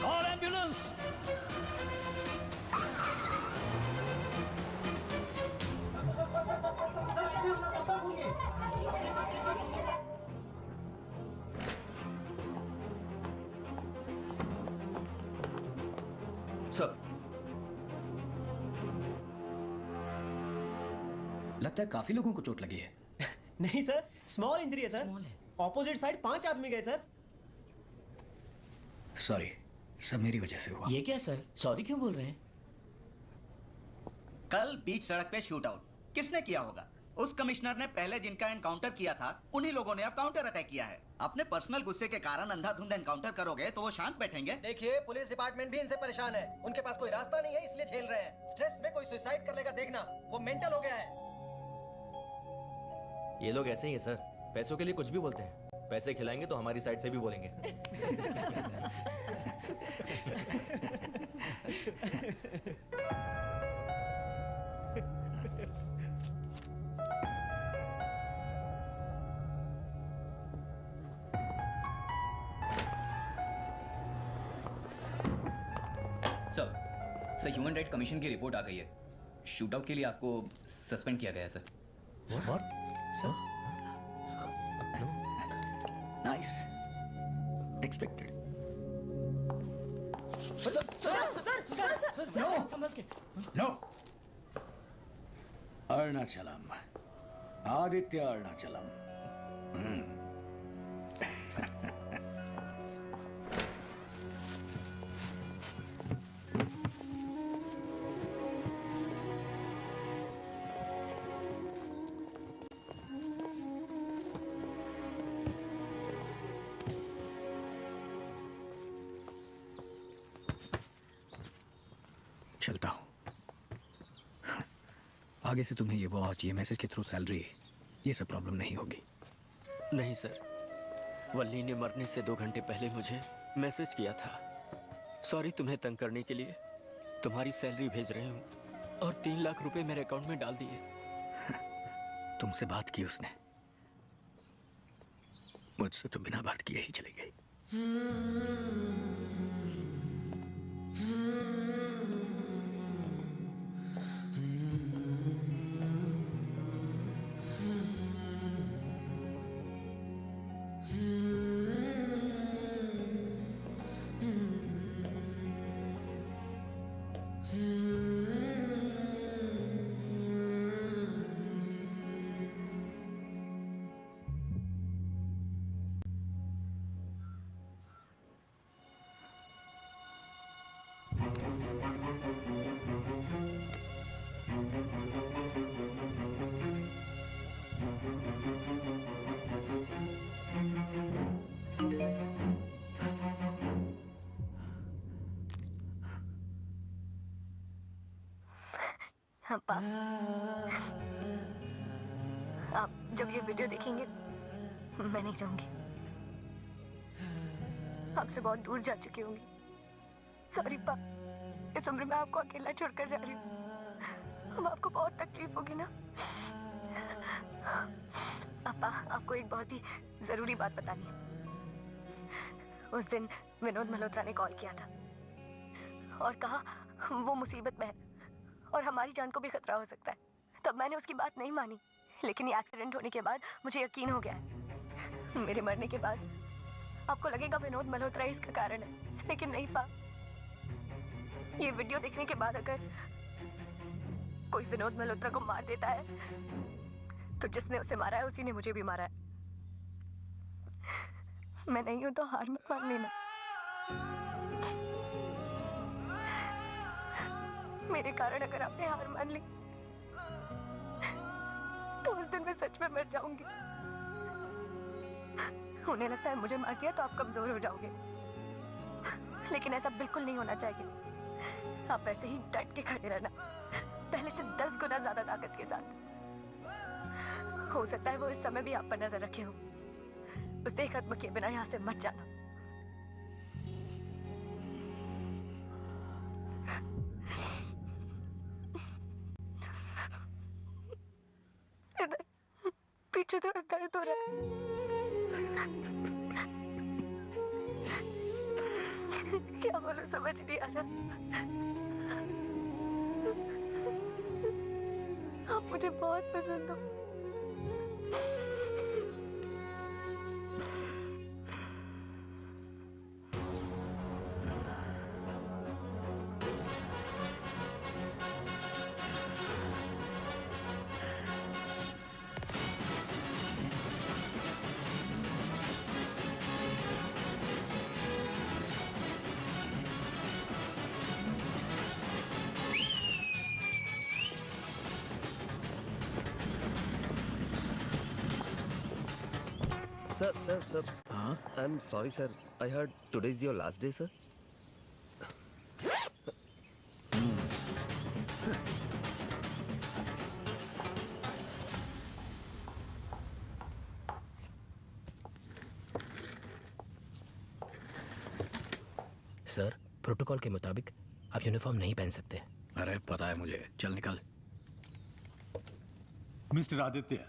Call ambulance! सर, लगता है काफी लोगों को चोट लगी है। नहीं सर, स्मॉल इंजरी है सर। ऑपोजिट साइड 5 आदमी गए सर। सॉरी, सब मेरी वजह से हुआ। ये क्या सर, सॉरी क्यों बोल रहे हैं? कल बीच सड़क पे शूट आउट किसने किया होगा? उस कमिश्नर ने पहले जिनका एनकाउंटर किया था, उन्हीं लोगों ने अब काउंटर अटैक किया है। अपने पर्सनल गुस्से के कारण अंधाधुंध एनकाउंटर करोगे तो वो शांत बैठेंगे? देखिए, पुलिस डिपार्टमेंट भी इनसे परेशान है। उनके पास कोई रास्ता नहीं है, इसलिए झेल रहे हैं। स्ट्रेस में कोई सुसाइड कर लेगा देखना, वो मेंटल हो गया है। ये लोग ऐसे ही हैं सर, पैसों के लिए कुछ भी बोलते हैं। पैसे खिलाएंगे तो हमारी साइड से भी बोलेंगे। सर, ह्यूमन राइट कमीशन की रिपोर्ट आ गई है। शूटआउट के लिए आपको सस्पेंड किया गया है sir. What? Sir? Nice. Expected. No. Arunachalam, Aditya Arunachalam. चलता हूँ। आगे से तुम्हें ये वॉच, ये मैसेज के थ्रू सैलरी, ये सब प्रॉब्लम नहीं होगी। नहीं सर, वल्ली ने मरने से 2 घंटे पहले मुझे मैसेज किया था। सॉरी तुम्हें तंग करने के लिए। तुम्हारी सैलरी भेज रहे हूँ और 3 लाख रुपए मेरे अकाउंट में डाल दिए। तुमसे बात की उसने? मुझसे तो बिना बात किए ही चली गई। पा, आप जब ये वीडियो देखेंगे मैं नहीं रहूंगी, आपसे बहुत दूर जा चुकी होंगी। सॉरी पा, इस उम्र में आपको अकेला छोड़कर जा रही हूँ। अब आपको बहुत तकलीफ होगी ना। पापा, आपको एक बहुत ही जरूरी बात बतानी है। उस दिन विनोद मल्होत्रा ने कॉल किया था और कहा वो मुसीबत में है और हमारी जान को भी खतरा हो सकता है। तब मैंने उसकी बात नहीं मानी, लेकिन ये एक्सीडेंट होने के बाद मुझे यकीन हो गया है। मेरे मरने के बाद आपको लगेगा विनोद मल्होत्रा इसका कारण है, लेकिन नहीं पा। ये वीडियो देखने के बाद अगर कोई विनोद मल्होत्रा को मार देता है तो जिसने उसे मारा है उसी ने मुझे भी मारा है। मैं नहीं हूं तो हार मत मान लेना। मेरे कारण अगर आपने हार मान ली तो उस दिन मैं सच में मर जाऊंगी। उन्हें लगता है मुझे मार दिया तो आप कमजोर हो जाओगे, लेकिन ऐसा बिल्कुल नहीं होना चाहिए। आप ऐसे ही डट के खड़े रहना, पहले से 10 गुना ज्यादा ताकत के साथ। हो सकता है वो इस समय भी आप पर नजर रखे हो। उसे खत्म किए बिना यहाँ से मत जाना। इधर पीछे थोड़ा दर्द हो रहा है। क्या बोलूं समझ नहीं आ रहा। आप मुझे बहुत पसंद हो। Sir. I'm sorry, sir. I heard today is your last day, sir. Sir, protocol के मुताबिक आप यूनिफॉर्म नहीं पहन सकते। अरे पता है मुझे, चल निकल। मिस्टर आदित्य,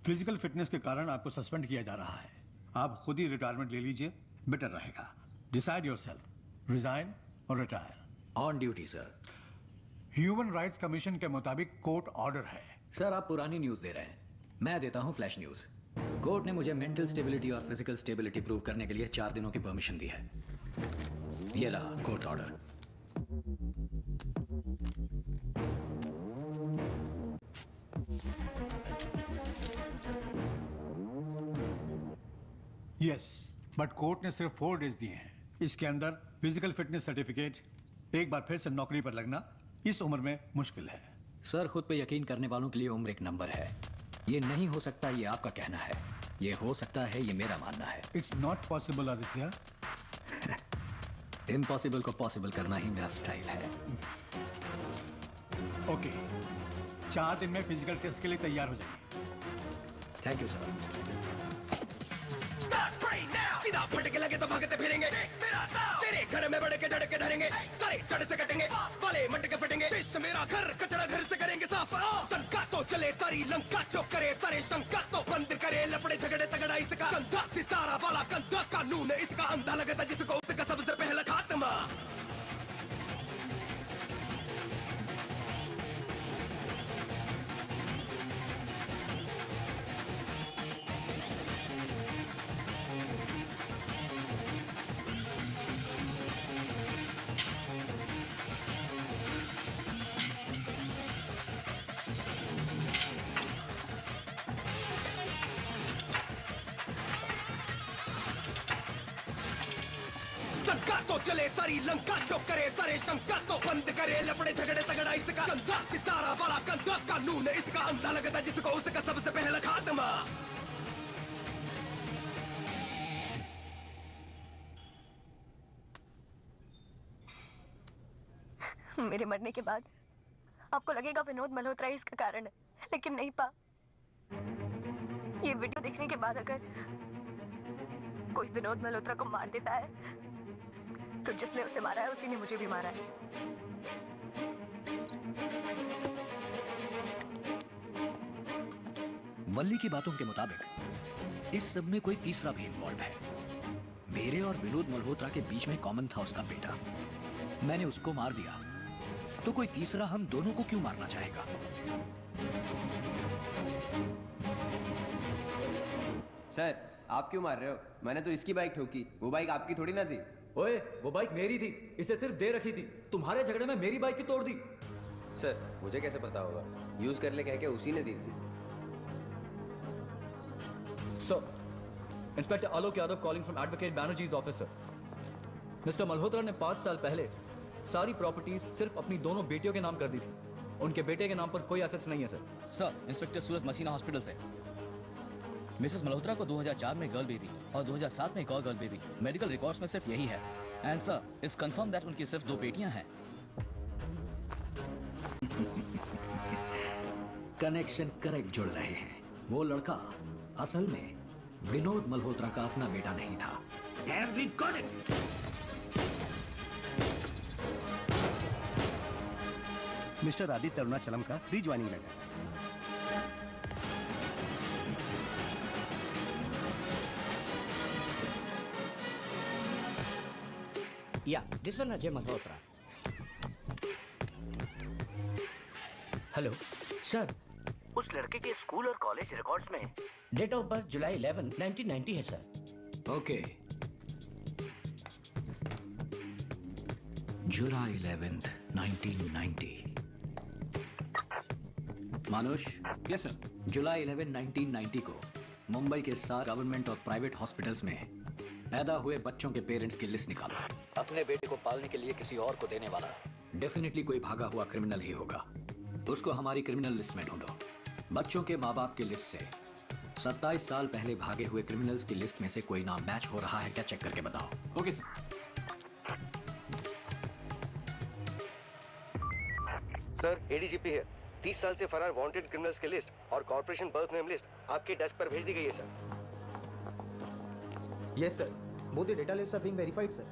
फिजिकल फिटनेस के कारण आपको सस्पेंड किया जा रहा है। आप खुद ही रिटायरमेंट ले लीजिए, बेटर रहेगा। डिसाइड योरसेल्फ, रिजाइन और retire. On duty sir. Human rights commission के मुताबिक कोर्ट ऑर्डर है। सर आप पुरानी न्यूज दे रहे हैं, मैं देता हूं फ्लैश न्यूज। कोर्ट ने मुझे मेंटल स्टेबिलिटी और फिजिकल स्टेबिलिटी प्रूव करने के लिए 4 दिनों की परमिशन दी है। ये रहा court order. Yes, but court ने सिर्फ 4 डेज दिए हैं। इसके अंदर फिजिकल फिटनेस सर्टिफिकेट, एक बार फिर से नौकरी पर लगना इस उम्र में मुश्किल है। सर खुद पे यकीन करने वालों के लिए उम्र एक नंबर है। ये नहीं हो सकता ये आपका कहना है, ये हो सकता है ये मेरा मानना है। It's not possible Aditya. Impossible को पॉसिबल करना ही मेरा स्टाइल है। ओके, 4 दिन में फिजिकल टेस्ट के लिए तैयार हो जाइए। Thank you sir. सीधा फटके लगे तो भागते फिरेंगे, तेरे घर में बड़े के जड़ के धरेंगे, सारे जड़ से कटेंगे, वाले मटके फटेंगे। देश मेरा घर, कचरा घर से करेंगे साफ। शंका तो चले सारी लंका, जो करे सारे शंका तो बंद करे लफड़े झगड़े तगड़ा इसका। कंधा सितारा वाला कंधा कानून, इसका अंधा लगता जिसको उसका सबसे पहला खात्मा। चले सारी लंका, जो करे सारे शंका तो बंद करे लफड़े झगड़े तगड़ा इसका। कंधा सितारा वाला कंधा कानून, इसका अंधा लगता जिसको उसका सबसे पहला खात्मा। मेरे मरने के बाद आपको लगेगा विनोद मल्होत्रा ही इसका कारण है, लेकिन नहीं पा। ये वीडियो देखने के बाद अगर कोई विनोद मल्होत्रा को मार देता है तो जिसने उसे मारा है उसी ने मुझे भी मारा है। वल्ली की बातों के मुताबिक इस सब में कोई तीसरा भी इन्वॉल्व है। मेरे और विनोद मल्होत्रा के बीच में कॉमन था उसका बेटा। मैंने उसको मार दिया तो कोई तीसरा हम दोनों को क्यों मारना चाहेगा? सर आप क्यों मार रहे हो? मैंने तो इसकी बाइक ठोकी, वो बाइक आपकी थोड़ी ना थी। ओए, वो बाइक मेरी थी, इसे सिर्फ दे रखी थी। तुम्हारे झगड़े में मेरी बाइक की तोड़ दी। सर मुझे कैसे पता होगा? यूज कर ले कह के उसी ने दी थी। Sir, inspector Alok Yadav calling from advocate Banerjee's office sir. Mister Malhotra ने 5 साल पहले सारी प्रॉपर्टीज सिर्फ अपनी दोनों बेटियों के नाम कर दी थी। उनके बेटे के नाम पर कोई एसेट्स नहीं है सर। सर, इंस्पेक्टर सूरज मसीना हॉस्पिटल से। मिसेस मल्होत्रा को 2004 में गर्ल बेबी और 2007 में एक और गर्ल बेबी। मेडिकल रिकॉर्ड्स में सिर्फ यही है। And sir, it's confirm that उनकी सिर्फ 2 बेटियां हैं। कनेक्शन करेक्ट जुड़ रहे हैं। वो लड़का असल में विनोद मल्होत्रा का अपना बेटा नहीं था। Have we got it? Mister Aditya Arunachalam का rejoining letter. Yeah, this one Ajay Malhotra. Hello sir, उस लड़के के स्कूल और कॉलेज रिकॉर्ड्स में डेट ऑफ बर्थ जुलाई 11, 1990 है सर। ओके, जुलाई 11, 1990। मानुष। Yes sir. जुलाई 11, 1990 को मुंबई के सारे गवर्नमेंट और प्राइवेट हॉस्पिटल्स में पैदा हुए बच्चों के पेरेंट्स की लिस्ट निकालो। अपने बेटे को पालने के लिए किसी और को देने वाला डेफिनेटली कोई भागा हुआ क्रिमिनल ही होगा। उसको हमारी क्रिमिनल लिस्ट में ढूंढो। बच्चों के माँ बाप की लिस्ट से 27 साल पहले भागे हुए क्रिमिनल्स की लिस्ट में से कोई नाम मैच हो रहा है क्या, चेक करके बताओ। Okay sir. सर, एडीजीपी है। 30 साल से फरार वांटेड क्रिमिनल्स की लिस्ट और कॉर्पोरेशन बर्थ नेम लिस्ट आपके डेस्क पर भेज दी गई है sir. Yes sir, both the data lists are being verified sir.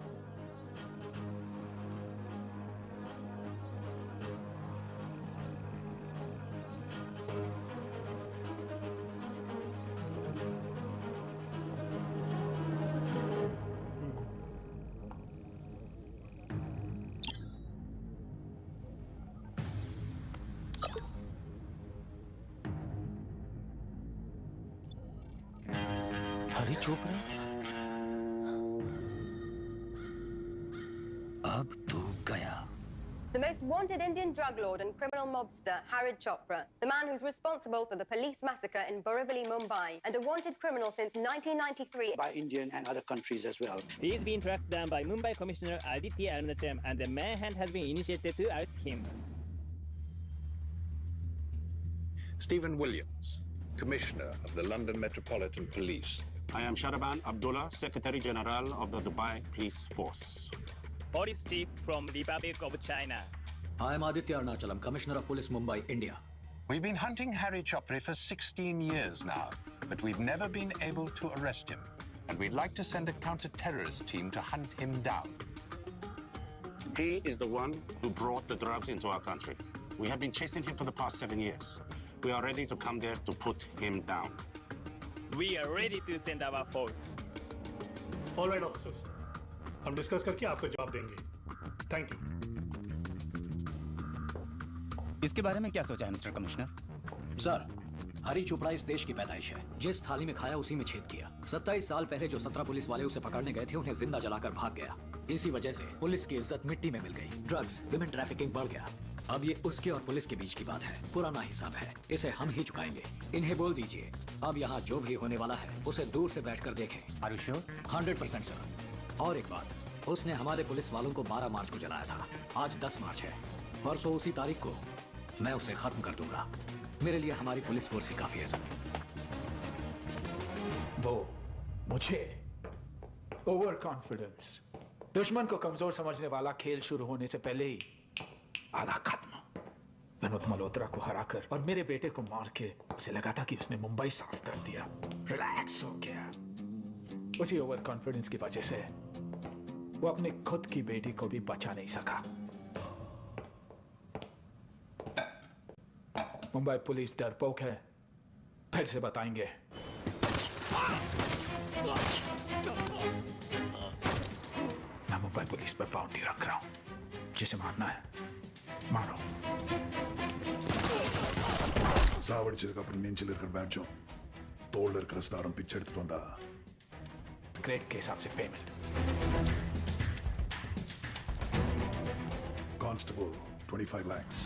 हरी चोपड़ा, अब तू गया। The most wanted Indian drug lord and criminal mobster, Harid Chopra, the man who's responsible for the police massacre in Borivali, Mumbai, and a wanted criminal since 1993. By Indian and other countries as well. He is being tracked down by Mumbai Commissioner Aditya Arunachalam, and the manhunt has been initiated to arrest him. Stephen Williams, Commissioner of the London Metropolitan Police. I am Sharaban Abdullah, Secretary General of the Dubai Police Force. Police Chief from Republic of China. I am Aditya Arunachalam, Commissioner of Police Mumbai, India. We've been hunting Harry Chopra for 16 years now, but we've never been able to arrest him. And we'd like to send a counter-terrorist team to hunt him down. He is the one who brought the drugs into our country. We have been chasing him for the past 7 years. We are ready to come there to put him down. We are ready to send our force. All right, officers. हम discuss करके आपको जवाब देंगे। Thank you. इसके बारे में क्या सोचा है मिस्टर कमिश्नर? सर, हरी चोपड़ा इस देश की पैदाइश है। जिस थाली में खाया उसी में छेद किया। 27 साल पहले जो 17 पुलिस वाले उसे पकड़ने गए थे उन्हें जिंदा जलाकर भाग गया। इसी वजह से पुलिस की इज्जत मिट्टी में मिल गई। ड्रग्स, विमेन ट्रैफिकिंग बढ़ गया। अब ये उसके और पुलिस के बीच की बात है। पुराना हिसाब है, इसे हम ही चुकाएंगे। इन्हें बोल दीजिए अब यहाँ जो भी होने वाला है उसे दूर से बैठकर देखें। Are you sure? 100% सर। और एक बात, उसने हमारे पुलिस वालों को 12 मार्च को जलाया था। आज 10 मार्च है। परसों उसी तारीख को मैं उसे खत्म कर दूंगा। मेरे लिए हमारी पुलिस फोर्स ही काफी है सर। वो मुझे ओवर कॉन्फिडेंस, दुश्मन को कमजोर समझने वाला खेल शुरू होने से पहले ही आधा खत्म। विनोद मल्होत्रा को हराकर और मेरे बेटे को मार के उसे लगा था कि उसने मुंबई साफ कर दिया, रिलैक्स हो गया। उसी ओवर कॉन्फिडेंस की वजह से वो अपने खुद की बेटी को भी बचा नहीं सका। मुंबई पुलिस डरपोक है, फिर से बताएंगे। मैं मुंबई पुलिस पर बाउंटी रख रहा हूं, जिसे मारना है मारो। சாவடிச்சதுக்கு நெஞ்சில் இருக்கிற பேட்சும் தோல்ல இருக்கிற ஸ்டாரும் பிச்சை எடுத்துட்டு வந்தா ग्रेड के हिसाब से payment. Constable 25 lakhs।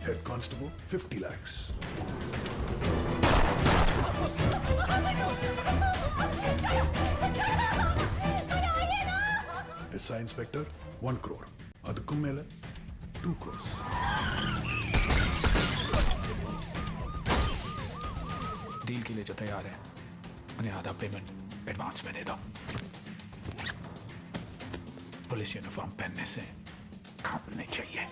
Head constable 50 lakhs। SI inspector 1 crore। அதுக்கும் மேல 2 crores। डील के लिए जो तैयार है उन्हें आधा पेमेंट एडवांस में दे दो। पुलिस यूनिफॉर्म पहनने से कांपने चाहिए।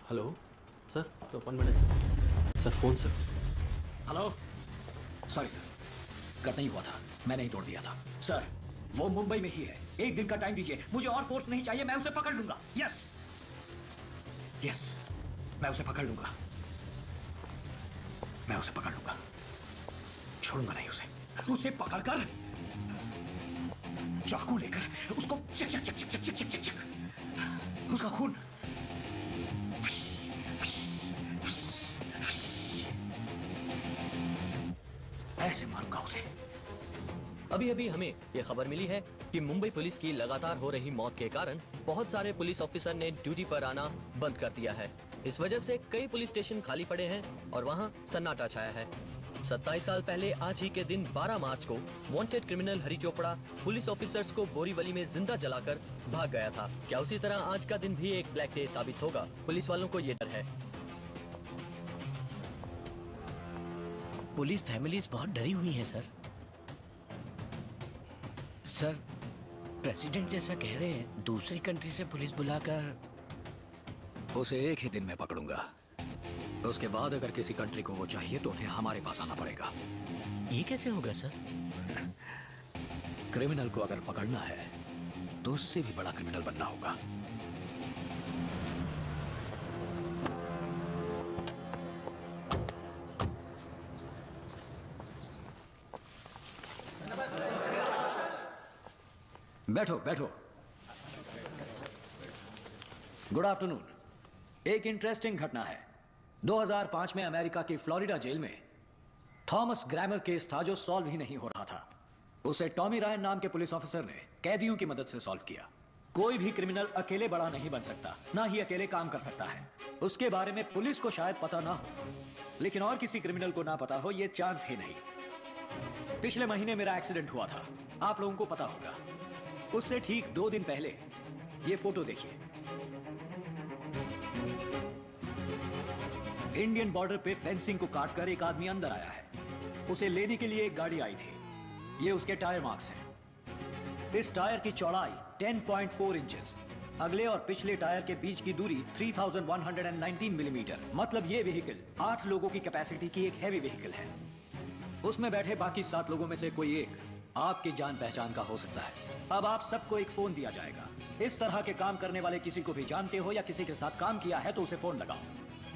हेलो सर, तो 1 minute sir, phone sir. Hello, sorry sir, cut नहीं हुआ था, मैंने ही तोड़ दिया था। सर, वो मुंबई में ही है, 1 दिन का टाइम दीजिए, मुझे और फोर्स नहीं चाहिए, मैं उसे पकड़ लूंगा। यस यस, मैं उसे पकड़ लूंगा, मैं उसे पकड़ लूंगा, छोड़ूंगा नहीं उसे पकड़कर चाकू लेकर उसको चक चक चक चक चक चक चक, उसका खून ऐसे मारूंगा उसे। अभी अभी हमें ये खबर मिली है कि मुंबई पुलिस की लगातार हो रही मौत के कारण बहुत सारे पुलिस ऑफिसर ने ड्यूटी पर आना बंद कर दिया है। इस वजह से कई पुलिस स्टेशन खाली पड़े हैं और वहां सन्नाटा छाया है। 27 साल पहले आज ही के दिन 12 मार्च को वांटेड क्रिमिनल हरी चोपड़ा पुलिस ऑफिसर्स को बोरीवली में जिंदा जलाकर भाग गया था। क्या उसी तरह आज का दिन भी एक ब्लैक डे साबित होगा? पुलिस वालों को ये डर है। पुलिस फैमिलीज बहुत डरी हुई हैं सर। सर, प्रेसिडेंट जैसा कह रहे हैं दूसरी कंट्री से पुलिस बुलाकर उसे एक ही दिन में पकड़ूंगा। उसके बाद अगर किसी कंट्री को वो चाहिए तो उन्हें हमारे पास आना पड़ेगा। ये कैसे होगा सर? क्रिमिनल को अगर पकड़ना है तो उससे भी बड़ा क्रिमिनल बनना होगा। बैठो बैठो। Good afternoon. एक इंटरेस्टिंग घटना है। 2005 में अमेरिका की फ्लोरिडा जेल में थॉमस ग्रैमर केस था जो सॉल्व ही नहीं हो रहा था। उसे टॉमी रायन नाम के पुलिस ऑफिसर ने कैदियों की मदद से सॉल्व किया। कोई भी क्रिमिनल अकेले बड़ा नहीं बन सकता, ना ही अकेले काम कर सकता है। उसके बारे में पुलिस को शायद पता ना हो, लेकिन और किसी क्रिमिनल को ना पता हो ये चांस ही नहीं। पिछले महीने मेरा एक्सीडेंट हुआ था, आप लोगों को पता होगा। उससे ठीक 2 दिन पहले ये फोटो देखिए। इंडियन बॉर्डर पे फेंसिंग को काटकर एक आदमी अंदर आया है। उसे लेने के लिए एक गाड़ी आई थी। ये उसके टायर मार्क्स हैं। इस टायर की चौड़ाई 10.4 इंचेस, अगले और पिछले टायर के बीच की दूरी 3119 मिलीमीटर। मतलब ये व्हीकल 8 लोगों की कैपेसिटी की एक हैवी व्हीकल है। उसमें बैठे बाकी 7 लोगों में से कोई एक आपकी जान पहचान का हो सकता है। अब आप सबको एक फोन दिया जाएगा। इस तरह के काम करने वाले किसी को भी जानते हो या किसी के साथ काम किया है तो उसे फोन लगाओ।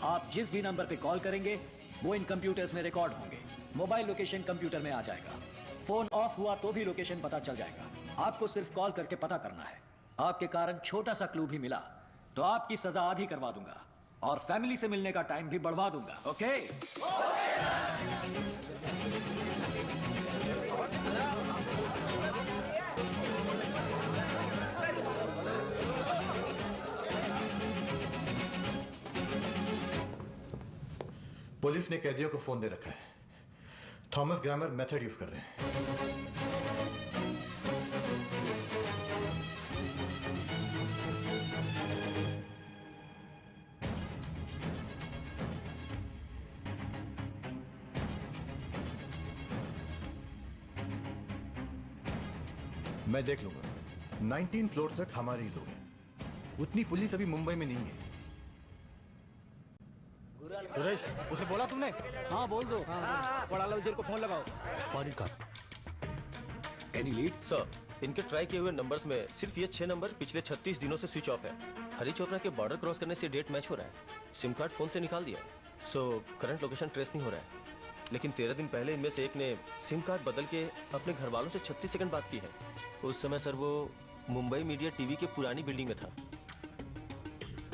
आप जिस भी नंबर पे कॉल करेंगे वो इन कंप्यूटर्स में रिकॉर्ड होंगे। मोबाइल लोकेशन कंप्यूटर में आ जाएगा। फोन ऑफ हुआ तो भी लोकेशन पता चल जाएगा। आपको सिर्फ कॉल करके पता करना है। आपके कारण छोटा सा क्लू भी मिला तो आपकी सजा आधी करवा दूंगा और फैमिली से मिलने का टाइम भी बढ़वा दूंगा। ओके? पुलिस ने कैदियों को फोन दे रखा है। थॉमस ग्रामर मेथड यूज कर रहे हैं। मैं देख लूंगा। 19 फ्लोर तक हमारे ही लोग हैं। उतनी पुलिस अभी मुंबई में नहीं है। सुरेश, उसे बोला तुमने? हाँ बोल दो। बड़ा वजीर को फोन लगाओ। फॉरन का। Any lead? सर, इनके ट्राई किए हुए नंबर्स में सिर्फ ये 6 नंबर पिछले 36 दिनों से स्विच ऑफ है। हरी चोपड़ा के बॉर्डर क्रॉस करने से डेट मैच हो रहा है। सिम कार्ड फोन से निकाल दिया, सो करंट लोकेशन ट्रेस नहीं हो रहा है। लेकिन 13 दिन पहले इनमें से एक ने सिम कार्ड बदल के अपने घर वालों से 36 सेकंड बात की है। उस समय सर वो मुंबई मीडिया टीवी के पुरानी बिल्डिंग में था।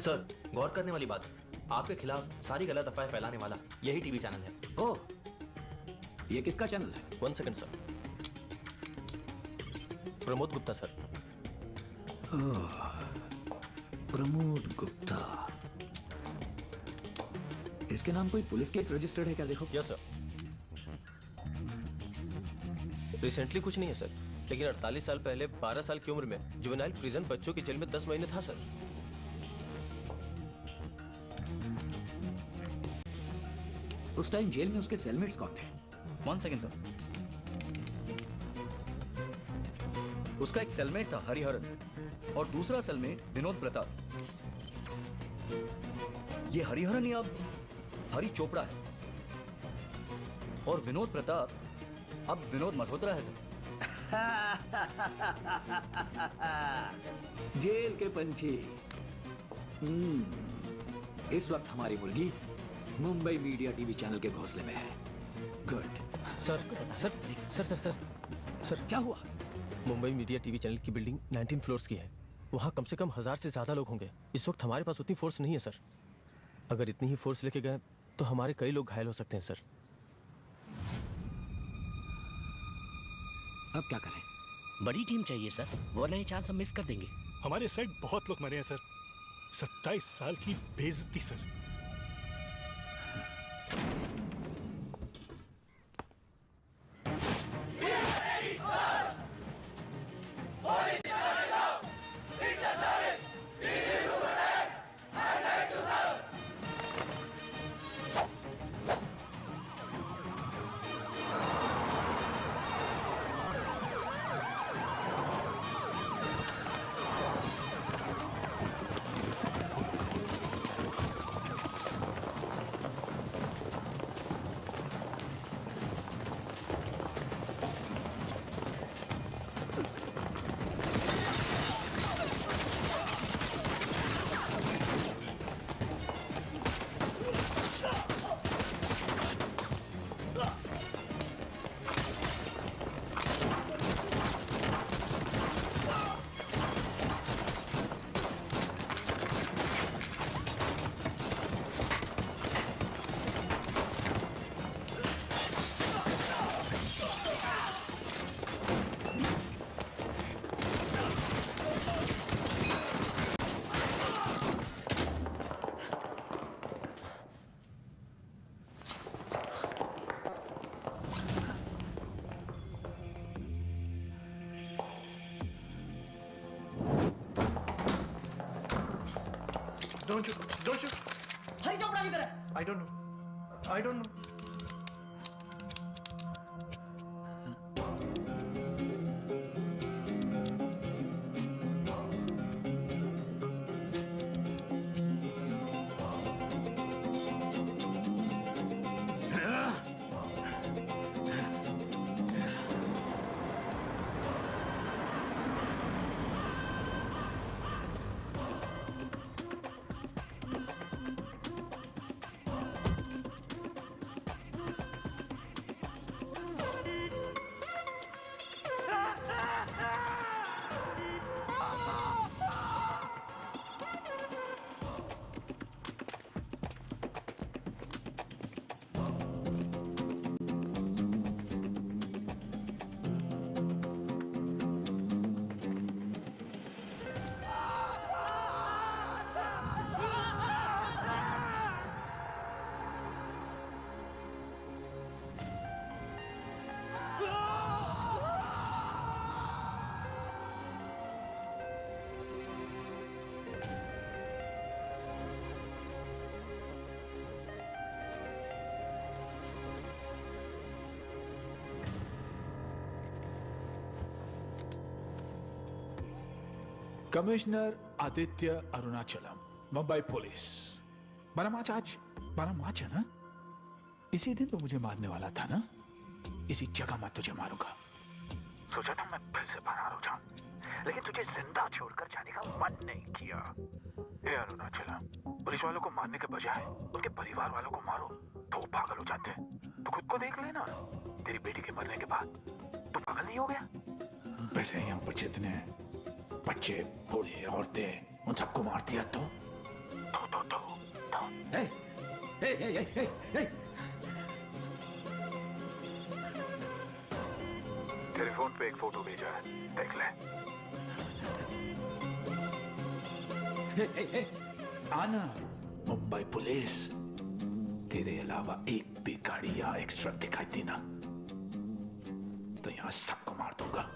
सर, गौर करने वाली बात है, आपके खिलाफ सारी गलत अफवाहें फैलाने वाला यही टीवी चैनल है। ओह, ये किसका चैनल है? 1 second sir. Pramod Gupta sir. Pramod Gupta. इसके नाम कोई पुलिस केस रजिस्टर्ड है क्या? देखो। Yes sir. रिसेंटली कुछ नहीं है सर, लेकिन 48 साल पहले 12 साल की उम्र में जुवेनाइल प्रिजन बच्चों की जेल में 10 महीने था सर। उस टाइम जेल में उसके सेलमेट्स कौन थे? 1 सेकंड सर। उसका एक सेलमेट था हरिहरन और दूसरा सेलमेट विनोद प्रताप। ये हरिहरन ही अब हरी चोपड़ा है और विनोद प्रताप अब विनोद मल्होत्रा है सर। जेल के पंछी। इस वक्त हमारी मुर्गी मुंबई मीडिया टीवी चैनल के घोंसले में है। Good. Sir sir sir sir sir sir क्या हुआ? मुंबई मीडिया टीवी चैनल की बिल्डिंग 19 फ्लोर्स की है। वहाँ कम से कम 1000 से ज्यादा लोग होंगे। इस वक्त हमारे पास उतनी फोर्स नहीं है सर। अगर इतनी ही फोर्स लेके गए तो हमारे कई लोग घायल हो सकते हैं सर। अब क्या करें? बड़ी टीम चाहिए सर, वरना ये चांस हम मिस कर देंगे। हमारे साइड बहुत लोग मरे हैं सर। 27 साल की बेइज्जती सर। Don't you? हरी चोपड़ा किधर है? I don't know. Commissioner Aditya Arunachalam, Mumbai police. 12 मार्च है ना? इसी दिन तो मुझे मारने वाला था ना? इसी जगह मैं तुझे मारूंगा। सोचा था मैं फिर से फरार हो जाऊं, लेकिन तुझे जिंदा छोड़कर जाने का मन नहीं किया। हे अरुणाचलम, पुलिस वालों को मारने के बजाय उनके परिवार वालों को मारो तो वो पागल हो जाते हैं। तो खुद को देख लेना, तेरी बेटी के मरने के बाद तू पागल नहीं हो गया? वैसे यहाँ पर जितने बच्चे, बूढ़े, औरतें, उन सबको मार दिया तो तेरे फोन पे एक फोटो भेजा है, देख ले। आना मुंबई पुलिस, तेरे अलावा एक भी गाड़ी यहाँ एक्स्ट्रा दिखाई देना तो यहाँ सबको मार दूंगा।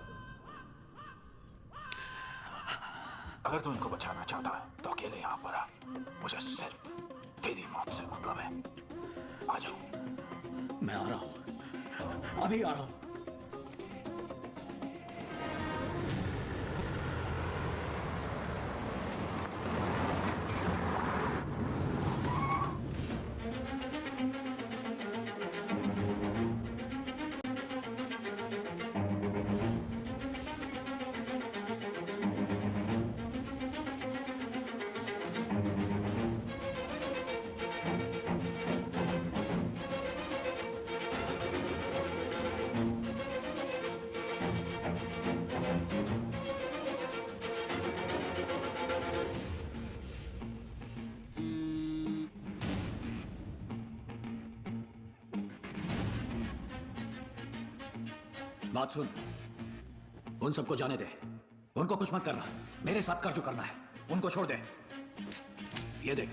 अगर तू इनको बचाना चाहता है तो अकेले यहाँ पर आ, मुझे सिर्फ तेरी मौत से मतलब है। आ जाओ। मैं आ रहा हूं, अभी आ रहा हूं। बात सुन, उन सबको जाने दे, उनको कुछ मत करना। मेरे साथ कर जो करना है, उनको छोड़ दे। ये देख,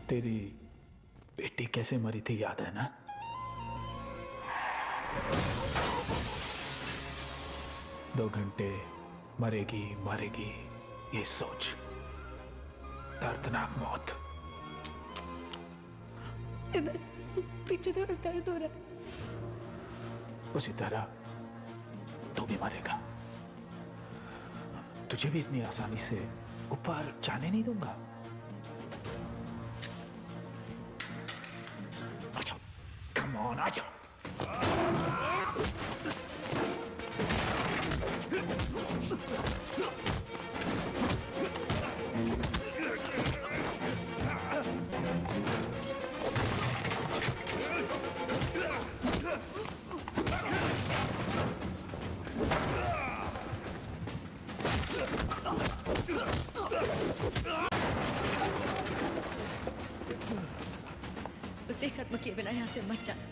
तेरी बेटी कैसे मरी थी याद है ना? दो घंटे मरेगी मरेगी ये सोच, दर्दनाक मौत। इधर पीछे थोड़ा दर्द हो रहा है। उसी तरह तू भी मरेगा। तुझे भी इतनी आसानी से ऊपर जाने नहीं दूंगा। आ जाओ, कम ऑन, आ जाओ। उसे खत्म किए बिना यहाँ से मत जाना।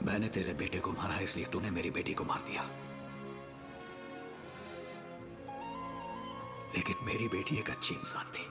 मैंने तेरे बेटे को मारा इसलिए तूने मेरी बेटी को मार दिया, लेकिन मेरी बेटी एक अच्छी इंसान थी।